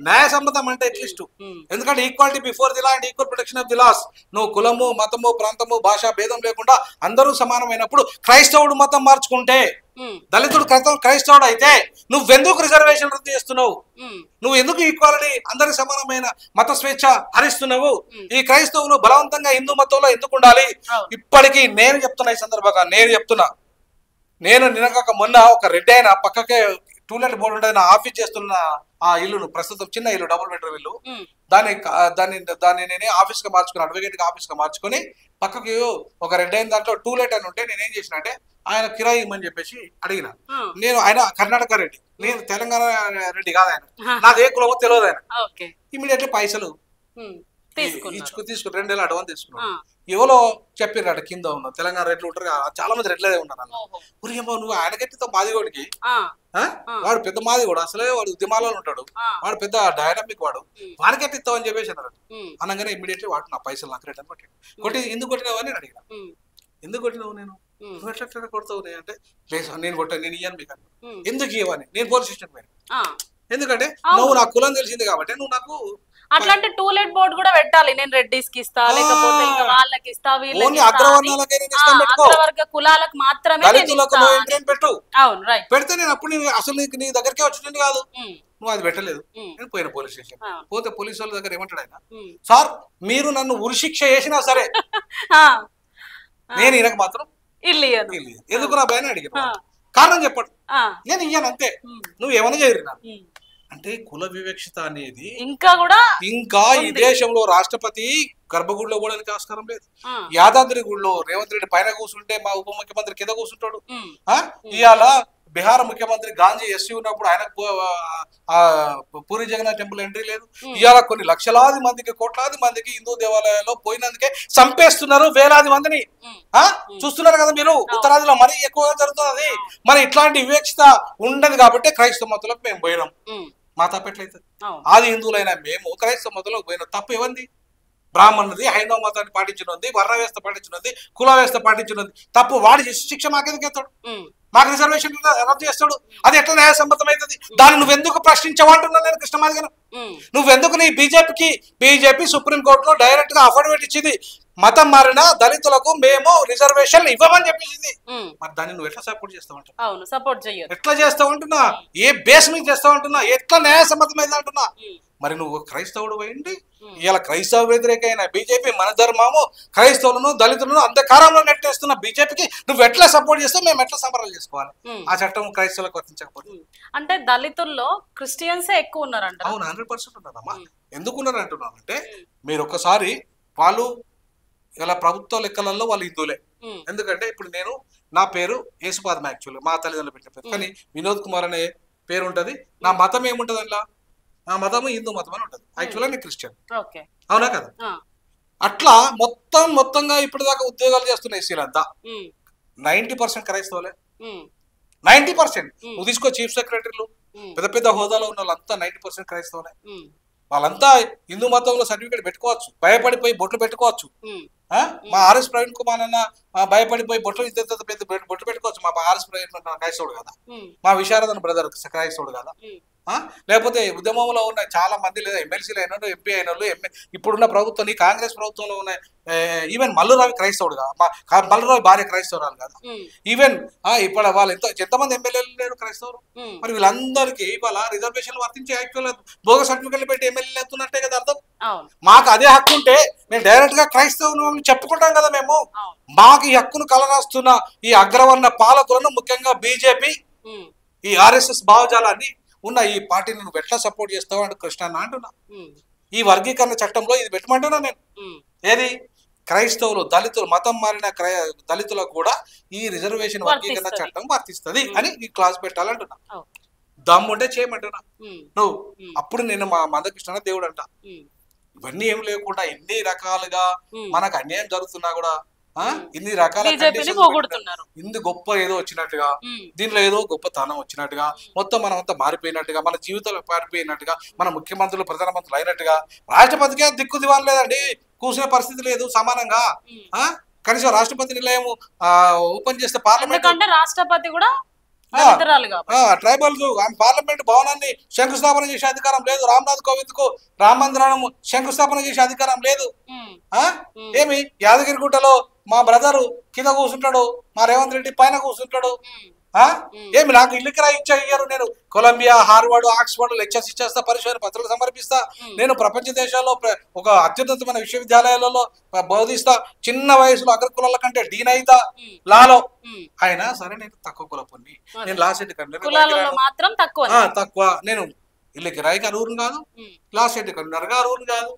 న్యాయసమ్మతం అంటే ఎట్లీస్ట్. ఎందుకంటే equality before the law and equal protection of the laws. నువ్వు కులము, మతము, ప్రాంతము, భాష భేదం లేకుండా అందరూ సమానమైనప్పుడు క్రైస్తవుడు మతం మార్చుకుంటే, దళితుడు క్రైస్తవుడు అయితే నువ్వెందుకు రిజర్వేషన్ రద్దు చేస్తున్నావు? నువ్వు ఎందుకు ఈక్వాలిటీ అందరికి సమానమైన మత స్వేచ్ఛ హరిస్తున్నావు? ఈ క్రైస్తవులు బలవంతంగా హిందూ మతంలో ఎందుకు ఉండాలి? ఇప్పటికీ నేను చెప్తున్నా, ఈ సందర్భంగా నేను నిన్నగాక మొన్న ఒక రెడ్డి అయిన పక్కకే టూలెట్ బోర్డు ఉంటుంది, నా ఆఫీస్ చేస్తున్న ఆ ఇల్లును, ప్రస్తుతం చిన్న ఇల్లు, డబుల్ బెడ్రూమ్ ఇల్లు, దాన్ని నేనే ఆఫీస్ గా మార్చుకుని, అడ్వకేట్ గా ఆఫీస్ గా మార్చుకొని పక్కకి ఒక రెడ్డి అయిన దాంట్లో టూలెట్ అని ఉంటే నేనేం చేసిన అంటే ఆయన కిరాయి ఇమ్మని చెప్పేసి అడిగిన. నేను ఆయన కర్ణాటక రెడ్డి, నేను తెలంగాణ రెడ్డి కాదు, ఆయన నాదే కులమో తెలియదు. ఆయన ఇమీడియట్లీ పైసలు తీసుకుని 2 నెలలు అడ్వాన్స్ తీసుకున్నాను. ఎవరో చెప్పిర్రు కింద ఉన్న తెలంగాణ రెడ్లు ఉంటారు, చాలా మంది రెడ్లే ఉన్నారు. ఉరియమ్మా నువ్వు ఆయనకెట్టితో మాదిగోడికి, వాడు పెద్ద మాదిగోడు, అసలే వాడు ఉద్యమాలలో ఉంటాడు, వాడు పెద్ద డైనమిక్, వాడికెట్టిస్తావు అని చెప్పేసి అన్నాడు. అనగానే ఇమీడియట్లీ వాడు నా పైసలు నాకు రిటర్న్ కొట్టి ఎందుకు కొట్టినావు అని అడిగిన. ఎందుకు కొట్టినావు? నువ్వు ఎట్లా కొడతావు అంటే నేను కొట్టాను, నేను ఇయ్యాను మీకు. ఎందుకు ఇవ్వని? నేను పోలీస్ స్టేషన్ పోయాను. ఎందుకంటే నువ్వు నా కులం తెలిసింది కాబట్టి నువ్వు నాకు అట్లాంటి టూలెట్ బోర్డు కూడా పెట్టాలి. నేను రెడ్డిస్ కి ఇస్తా, లేకపోతే ఇంకా వాళ్ళకి ఇస్తా, వీళ్ళకి అగ్రవర్గ కులాలకు మాత్రమే పెట్టు. పెడితే నేను అప్పుడు అసలు నీ దగ్గరకే వచ్చింది కాదు, నువ్వు అది పెట్టలేదు. నేను పోయిన పోలీస్ స్టేషన్ పోతే పోలీసు వాళ్ళ దగ్గర ఏమంటాడు ఆయన, సార్ మీరు నన్ను ఉరిశిక్ష చేసినా సరే నేను ఈయనకు మాత్రం ఎందుకు నా భయాన్ని అడిగాను, కారణం చెప్పండి, నేను ఇయ్యాను అంతే, నువ్వు ఏమైనా చేయరు. అంటే కుల వివక్షత అనేది ఇంకా ఈ దేశంలో రాష్ట్రపతి గర్భగుడిలో కూడా ఆస్కారం లేదు. యాదాద్రి గుడిలో రేవంత్ రెడ్డి పైన కూర్చుంటే మా ఉప ముఖ్యమంత్రి కింద కూర్చుంటాడు. ఇవాళ బీహార్ ముఖ్యమంత్రి గాంధీ ఎస్సీ ఉన్నప్పుడు ఆయనకు పూరి జగన్నాథ్ టెంపుల్ ఎంట్రీ లేదు. ఇవాళ కొన్ని లక్షలాది మందికి, కోట్లాది మందికి హిందూ దేవాలయాల్లో పోయినందుకే చంపేస్తున్నారు, వేలాది మందిని చూస్తున్నారు కదా మీరు. ఉత్తరాదిలో మరీ ఎక్కువగా జరుగుతున్నది. మరి ఇట్లాంటి వివక్షత ఉండదు కాబట్టి క్రైస్తవ మతంలోకి మేము పోయినాం. మా తప్పు ఎట్లయితుంది? ఆది హిందువులైనా మేము క్రైస్తవ మతంలోకి పోయిన తప్పు ఏమంది? బ్రాహ్మణుది, హైందవ మతాన్ని పాటించినది, వర్ణ వ్యవస్థ పాటించినది, కుల వ్యవస్థ పాటించినది తప్పు. వాడి శిక్ష మాకెందుకు ఎత్తాడు? మాకు రిజర్వేషన్ రద్దు చేస్తాడు. అది ఎట్లా న్యాయసమ్మతం అవుతుంది? దాన్ని నువ్వెందుకు ప్రశ్నించవంటున్నా నేను కృష్ణమాది గారు. నువ్వెందుకు నీ బీజేపీ సుప్రీంకోర్టులో డైరెక్ట్ గా అఫిడవిట్ ఇచ్చింది, మతం మారిన దళితులకు మేము రిజర్వేషన్ ఇవ్వమని చెప్పేసింది. మరి దాన్ని నువ్వు ఎట్లా సపోర్ట్ చేస్తావు? ఎట్లా చేస్తావు అంటున్నా? ఏ బేస్ మీద చేస్తావు అంటున్నా? ఎట్లా న్యాయసమ్మతం అయింది అంటున్నా? మరి నువ్వు క్రైస్తవుడు అయింది, ఇలా క్రైస్తవ వ్యతిరేకమైన బీజేపీ మన ధర్మము క్రైస్తవులను దళితులను అంధకారంలో నెట్టేస్తున్న బీజేపీకి నువ్వు ఎట్లా సపోర్ట్ చేస్తావు? మేము ఎట్లా సంబరాలు చేసుకోవాలి? ఆ చట్టం క్రైస్తవులకు వర్తించకపోతే అంటే దళితుల్లో క్రిస్టియన్స్ ఎక్కువ ఉన్నారంట. అవును, 100% ఉన్నారమ్మా. ఎందుకు ఉన్నారు అంటున్నాను అంటే మీరు ఒక్కసారి వాళ్ళు ఇలా ప్రభుత్వ లెక్కలలో వాళ్ళు హిందువులే. ఎందుకంటే ఇప్పుడు నేను నా పేరు యేసుపాదం, యాక్చువల్లీ మా తల్లిదండ్రులు పెట్టిన పేరు, కానీ వినోద్ కుమార్ అనే పేరు ఉంటది. నా మతం ఏముంటది అందులో? నా మతము హిందూ మతం అని ఉంటది. యాక్చువల్గా నేను క్రిస్టియన్, అవునా కదా? అట్లా మొత్తంగా ఇప్పటిదాకా ఉద్యోగాలు చేస్తున్న ఎస్సీలంతా 90% క్రైస్తవులే. 90%. నువ్వు తీసుకో చీఫ్ సెక్రటరీలు, పెద్ద హోదాలో ఉన్న వాళ్ళంతా 90% క్రైస్తవులే. వాళ్ళంతా హిందూ మతంలో సర్టిఫికేట్ పెట్టుకోవచ్చు, భయపడిపోయి బొట్లు పెట్టుకోవచ్చు. మా ఆర్ఎస్ ప్రవీణ్ కుమార్ అన్న భయపడిపోయి బొట్లు బొట్లు పెట్టుకోవచ్చు. మా ఆర్ఎస్ ప్రవీణ్ క్రైస్తవుడు కదా, మా విశారదన్ బ్రదర్ క్రైస్తవుడు కదా. లేకపోతే ఉద్యమంలో ఉన్న చాలా మంది, లేదా ఎమ్మెల్సీలు అయిన వాళ్ళు, ఎంపీ అయిన వాళ్ళు, ఇప్పుడున్న ప్రభుత్వం, ఈ కాంగ్రెస్ ప్రభుత్వంలో ఉన్న ఈవెన్ మల్లురావి క్రైస్తవుడు కదా, మల్లురావి భార్య క్రైస్తవురాలు కదా. ఈవెన్ ఇప్పుడు వాళ్ళు ఎంతమంది ఎమ్మెల్యేలు లేరు క్రైస్తవులు. మరి వీళ్ళందరికీ ఇవాళ రిజర్వేషన్లు వర్తించి యాక్చువల్ భోగ సర్టిఫికెట్లు పెట్టి ఎమ్మెల్యేలు ఎత్తున్నట్టే కదా అర్థం. మాకు అదే హక్కు ఉంటే మేము డైరెక్ట్ గా క్రైస్తవులు చెప్పుకుంటాం కదా. మేము మాకు ఈ హక్కును కలరాస్తున్న ఈ అగ్రవర్ణ పాలకులను, ముఖ్యంగా బీజేపీ ఈ ఆర్ఎస్ఎస్ భావజాలాన్ని ఉన్న ఈ పార్టీని నువ్వు ఎట్లా సపోర్ట్ చేస్తావు అంటే కృష్ణ అంటున్నా. ఈ వర్గీకరణ చట్టంలో ఇది పెట్టమంటున్నా నేను. ఏది క్రైస్తవులు దళితులు మతం మారిన దళితులకు కూడా ఈ రిజర్వేషన్ వర్గీకరణ చట్టం వర్తిస్తుంది అని ఈ క్లాస్ పెట్టాలంటున్నా. దమ్ముంటే చేయమంటున్నా నువ్వు. అప్పుడు నేను మా మందకృష్ణ దేవుడు అంట. ఇవన్నీ ఏం లేకుండా ఎన్ని రకాలుగా మనకు అన్యాయం జరుగుతున్నా కూడా ఇన్ని రకాల ఇందు గొప్ప ఏదో వచ్చినట్టుగా, దీంట్లో ఏదో గొప్పతనం వచ్చినట్టుగా, మొత్తం మనం అంతా మారిపోయినట్టుగా, మన జీవితాలు మారిపోయినట్టుగా, మన ముఖ్యమంత్రులు ప్రధానమంత్రులు అయినట్టుగా, రాష్ట్రపతికే దిక్కు దివాలు లేదండి, కూర్చునే పరిస్థితి లేదు సమానంగా. కనీసం రాష్ట్రపతి నిలయం ఓపెన్ చేస్తే పార్లమెంట్ రాష్ట్రపతి కూడా ట్రైబల్స్ పార్లమెంట్ భవనాన్ని శంకుస్థాపన చేసే అధికారం లేదు. రామ్నాథ్ కోవింద్ కు రామ మందిరం శంకుస్థాపన చేసే అధికారం లేదు. ఏమి యాదగిరిగుట్టలో మా బ్రదరు కింద కూర్చుంటాడు, మా రేవంత్ రెడ్డి పైన కూర్చుంటాడు. ఏమి నాకు ఇల్లు కిరాయి ఇయ్యారు. నేను కొలంబియా, హార్వర్డ్, ఆక్స్ఫర్డ్ లెక్చర్స్ ఇచ్చేస్తా, పరిశోధన పత్రాలు సమర్పిస్తా. నేను ప్రపంచ దేశాల్లో ఒక అత్యున్నతమైన విశ్వవిద్యాలయాలలో బోధిస్తా. చిన్న వయసులో అగ్రకులాల కంటే డీన్ అయితా లాలో. అయినా సరే నేను తక్కువ కులపుని, నేను లా సెట్ తక్కువ. నేను ఇల్లు కిరాయికి అరువురు కాదు, లా సెట్ కన్వీనర్గా అరువురు కాదు.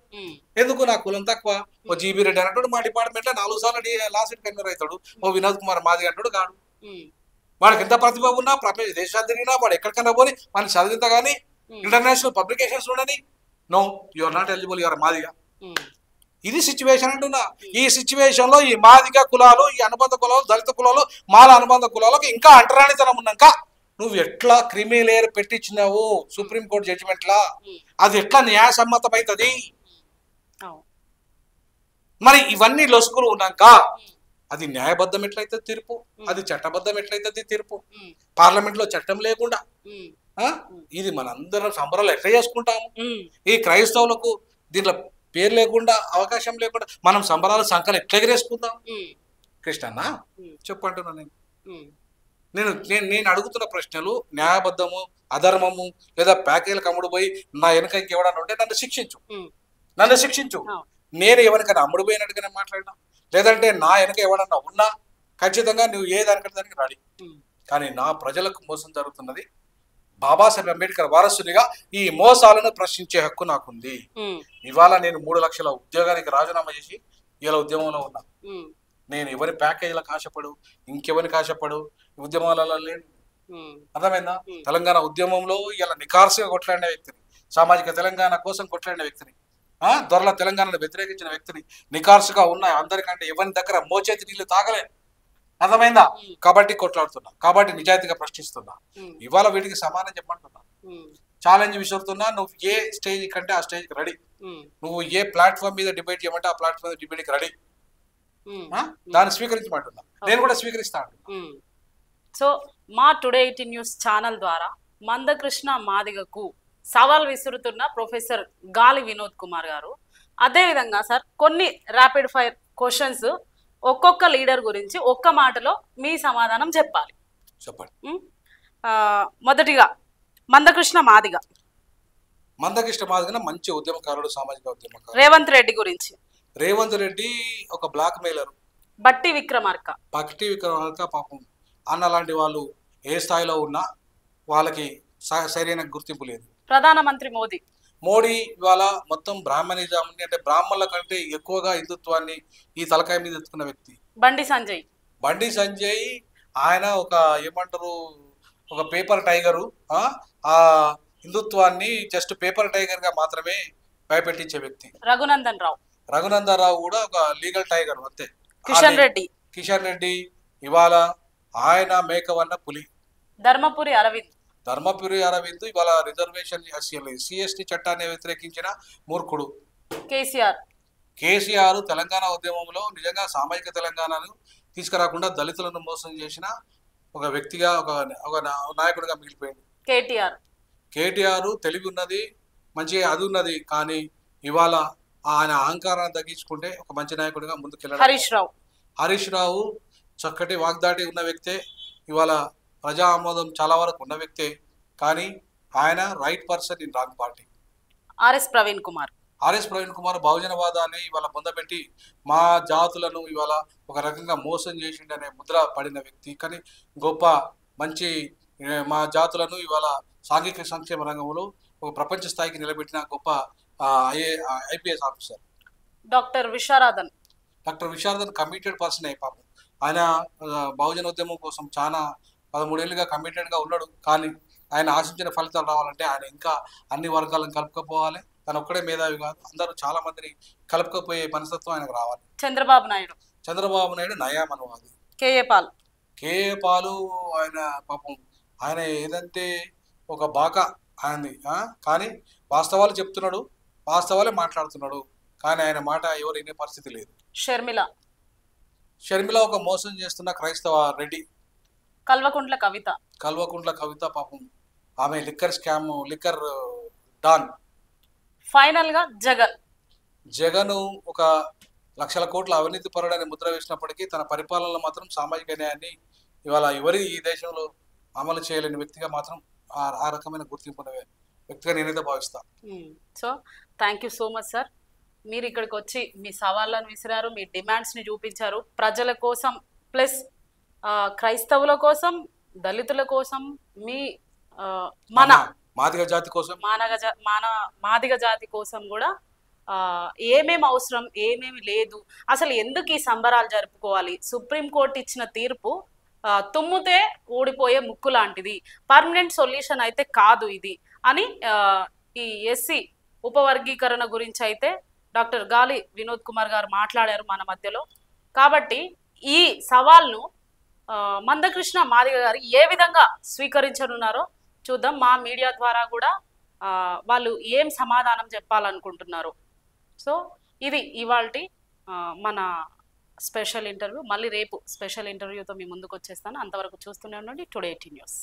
ఎందుకు నా కులం తక్కువ? ఓ జీబీ రెడ్డి అన్నట్టు మా డిపార్ట్మెంట్ లో 4 సార్లు లా సెట్ కన్వీనర్ అవుతాడు. ఓ వినోద్ కుమార్ మాది అంటాడు కాడు. వాడికి ఎంత ప్రతిభ ఉన్నా, ప్రపంచ దేశాలు తిరిగినా, వాడు ఎక్కడికన్నా పోని మనకి చదివింత కానీ ఇంటర్నేషనల్ పబ్లికేషన్స్ ఉండని, no you are not eligible, you are మాదిగా. ఇది సిచ్యువేషన్ అంటున్నా. ఈ సిచ్యువేషన్ లో ఈ మాదిగ కులాలు, ఈ అనుబంధ కులాలు, దళిత కులాలు, మాల అనుబంధ కులాలకు ఇంకా అంటరానితనం ఉన్నాక నువ్వు ఎట్లా క్రిమి లేయర్ పెట్టించినావు సుప్రీంకోర్టు జడ్జిమెంట్ లా, అది ఎట్లా న్యాయసమ్మతమైతుంది? మరి ఇవన్నీ లొసుకులు ఉన్నాక అది న్యాయబద్ధం ఎట్లయితే తీర్పు, అది చట్టబద్ధం ఎట్లయితే తీర్పు. పార్లమెంట్ లో చట్టం లేకుండా ఇది మనందరం సంబరాలు ఎట్లా చేసుకుంటాము? ఈ క్రైస్తవులకు దీంట్లో పేరు లేకుండా, అవకాశం లేకుండా మనం సంబరాలు సంకలు ఎట్లా ఎగరేసుకుందాం? కృష్ణన్న చెప్పంటున్నా నేను నేను అడుగుతున్న ప్రశ్నలు న్యాయబద్ధము, అధర్మము, లేదా ప్యాకేజీలకు అమ్ముడు పోయి నా వెనక ఇంకెవడన్నా ఉంటే నన్ను శిక్షించు. నేను ఎవరికైనా అమ్ముడు పోయినట్టుగానే మాట్లాడినా, లేదంటే నా వెనక ఎవడన్నా ఉన్నా ఖచ్చితంగా నువ్వు ఏ దానికి రాడి. కానీ నా ప్రజలకు మోసం జరుగుతున్నది. బాబాసాహెబ్ అంబేద్కర్ వారసునిగా ఈ మోసాలను ప్రశ్నించే హక్కు నాకుంది. ఇవాళ నేను 3 లక్షల ఉద్యోగానికి రాజీనామా చేసి ఇలా ఉద్యమంలో ఉన్నా. నేను ఎవరి ప్యాకేజీలకు ఆశపడు, ఇంకెవరికి ఆశపడు ఉద్యమాలలో లేను. అర్థమైందా? తెలంగాణ ఉద్యమంలో ఇలా నికార్సుగా కొట్లాడిన వ్యక్తిని, సామాజిక తెలంగాణ కోసం కొట్లాడిన వ్యక్తిని, దొరల తెలంగాణను వ్యతిరేకించిన వ్యక్తిని, నికార్సుగా ఉన్న అందరికంటే ఎవరి దగ్గర మోచేతి నీళ్లు తాగలేను. అర్థమైందా? కాబట్టి కొట్లాడుతున్నా, కాబట్టి నిజాయితీగా ప్రశ్నిస్తున్నా. ఇవాళ వీటికి సమానం చెప్పంటున్నా, ఛాలెంజ్ విసురుతున్నా. నువ్వు ఏ స్టేజ్ కంటే ఆ స్టేజ్కి రెడీ. నువ్వు ఏ ప్లాట్ఫామ్ మీద డిబేట్ చేయమంటే ఆ ప్లాట్ఫామ్ మీద డిబేట్కి రెడీ. దాన్ని స్వీకరించమంటున్నా, నేను కూడా స్వీకరిస్తాను. సో మా టుడే 18 న్యూస్ ఛానల్ ద్వారా మందకృష్ణ మాదిగకు సవాల్ విసురుతున్న ప్రొఫెసర్ గాలి వినోద్ కుమార్ గారు, అదేవిధంగా సార్ కొన్ని ర్యాపిడ్ ఫైర్ క్వశ్చన్స్ ఒక్కొక్క లీడర్ గురించి ఒక్క మాటలో మీ సమాధానం చెప్పాలి. చెప్పండి. మొదటిగా మందకృష్ణ మాదిగ మంచి ఉద్యమకారుడు, సామాజిక ఉద్యమకారుడు. రేవంత్ రెడ్డి గురించి. రేవంత్ రెడ్డి ఒక బ్లాక్ మెయిలర్. బట్టి విక్రమార్క పాపం అన్న లాంటి వాళ్ళు ఏ స్థాయిలో ఉన్నా వాళ్ళకి సరైన గుర్తింపు లేదు. ప్రధానమంత్రి మోడీ ఇవాళ మొత్తం బ్రాహ్మణిజాన్ని, అంటే బ్రాహ్మణుల కంటే ఎక్కువగా హిందుత్వాన్ని ఈ తలకాయ మీద ఎత్తుకున్న వ్యక్తి. బండి సంజయ్ ఆయన ఒక ఏమంటారు, ఒక పేపర్ టైగరు. ఆ హిందుత్వాన్ని జస్ట్ పేపర్ టైగర్ గా మాత్రమే భయపెట్టించే వ్యక్తి. రఘునందన్ రావు కూడా ఒక లీగల్ టైగర్ అంతే. కిషన్ రెడ్డి ఇవాళ ఆయన మేకవన్న పులి. ధర్మపురి అరవింద్ ఇవాళ రిజర్వేషన్ సిఎస్టీ చట్టాన్ని వ్యతిరేకించిన మూర్ఖుడు. కేసీఆర్ తెలంగాణ ఉద్యమంలో నిజంగా సామాజిక తెలంగాణను తీసుకురాకుండా దళితులను మోసం చేసిన ఒక వ్యక్తిగా, ఒక నాయకుడిగా మిగిలిపోయింది. కేటీఆర్ తెలివి ఉన్నది, మంచిగా అది ఉన్నది, కానీ ఇవాళ ఆయన అహంకారాన్ని తగ్గించుకుంటే ఒక మంచి నాయకుడిగా ముందుకెళ్ళాడు. హరీష్ రావు చక్కటి వాగ్దాటి ఉన్న వ్యక్తే, ఇవాళ ప్రజా ఆమోదం చాలా వరకు ఉన్న వ్యక్తే, కానీ ఆయన right person in wrong party. RS Praveen Kumar బహుజనవాదాన్ని ఇవాళ పొందబెట్టి మా జాతులను ఇవాళ ఒక రకంగా మోసం చేసిండనే ముద్ర పడిన వ్యక్తి, కానీ గొప్ప మంచి మా జాతులను ఇవాళ సాంఘిక సంక్షేమ రంగంలో ఒక ప్రపంచ స్థాయికి నిలబెట్టిన గొప్ప IPS officer. Doctor Visharadan. Doctor Visharadan committed person పాపం. ఆయన బహుజన ఉద్యమం కోసం చాలా 13 ఏళ్ళుగా కమిటెడ్గా ఉన్నాడు. కానీ ఆయన ఆశించిన ఫలితాలు రావాలంటే ఆయన ఇంకా అన్ని వర్గాలను కలుపుకపోవాలి. తను ఒక్కడే మేధావి కాదు, అందరూ చాలా మందిని కలుపుకపోయే మనస్తత్వం ఆయనకు రావాలి. చంద్రబాబు నాయుడు నయామనవాది. కేఏ పాలు ఆయన పాపం ఆయన ఏదంటే ఒక బాకా ఆయనది. కానీ వాస్తవాలు చెప్తున్నాడు, వాస్తవాలే మాట్లాడుతున్నాడు. కానీ ఆయన మాట ఎవరు వినే పరిస్థితి లేదు. షర్మిల ఒక మోసం చేస్తున్న క్రైస్తవ రెడ్డి. కల్వకుంట్ల కవిత పాపం ఆమె లిక్కర్ డాన్. ఫైనల్ గా జగన్ ఒక లక్షల కోట్ల అవినీతి పరుడని ముద్ర వేసినప్పటికీ తన పరిపాలనలో మాత్రం సామాజిక న్యాయాన్ని ఇవాళ ఎవరి ఈ దేశంలో అమలు చేయలేని వ్యక్తిగా మాత్రం ఆ రకమైన గుర్తింపు ఉన్న వ్యక్తిగా నేనైతే భావిస్తా. So thank you so much sir. మీరు ఇక్కడికి వచ్చి మీ సవాళ్ళను విసిరారు, మీ డిమాండ్స్ని చూపించారు. ప్రజల కోసం ప్లస్ క్రైస్తవుల కోసం, దళితుల కోసం, మీ మన మాదిగ జాతి కోసం, మాదిగ జాతి కోసం కూడా ఏమేమి అవసరం, ఏమేమి లేదు, అసలు ఎందుకు ఈ సంబరాలు జరుపుకోవాలి, సుప్రీంకోర్టు ఇచ్చిన తీర్పు తుమ్ముతే ఊడిపోయే ముక్కు లాంటిది, పర్మనెంట్ సొల్యూషన్ అయితే కాదు ఇది అని ఈ ఎస్సీ ఉపవర్గీకరణ గురించి అయితే డాక్టర్ గాలి వినోద్ కుమార్ గారు మాట్లాడారు మన మధ్యలో. కాబట్టి ఈ సవాల్ను మందకృష్ణ మాదిగ గారు ఏ విధంగా స్వీకరించనున్నారో చూద్దాం. మా మీడియా ద్వారా కూడా వాళ్ళు ఏం సమాధానం చెప్పాలనుకుంటున్నారు. సో ఇది ఇవాల్టి మన స్పెషల్ ఇంటర్వ్యూ. మళ్ళీ రేపు స్పెషల్ ఇంటర్వ్యూతో మీ ముందుకు వచ్చేస్తాను. అంతవరకు చూస్తూనే ఉండండి టుడే 18 న్యూస్.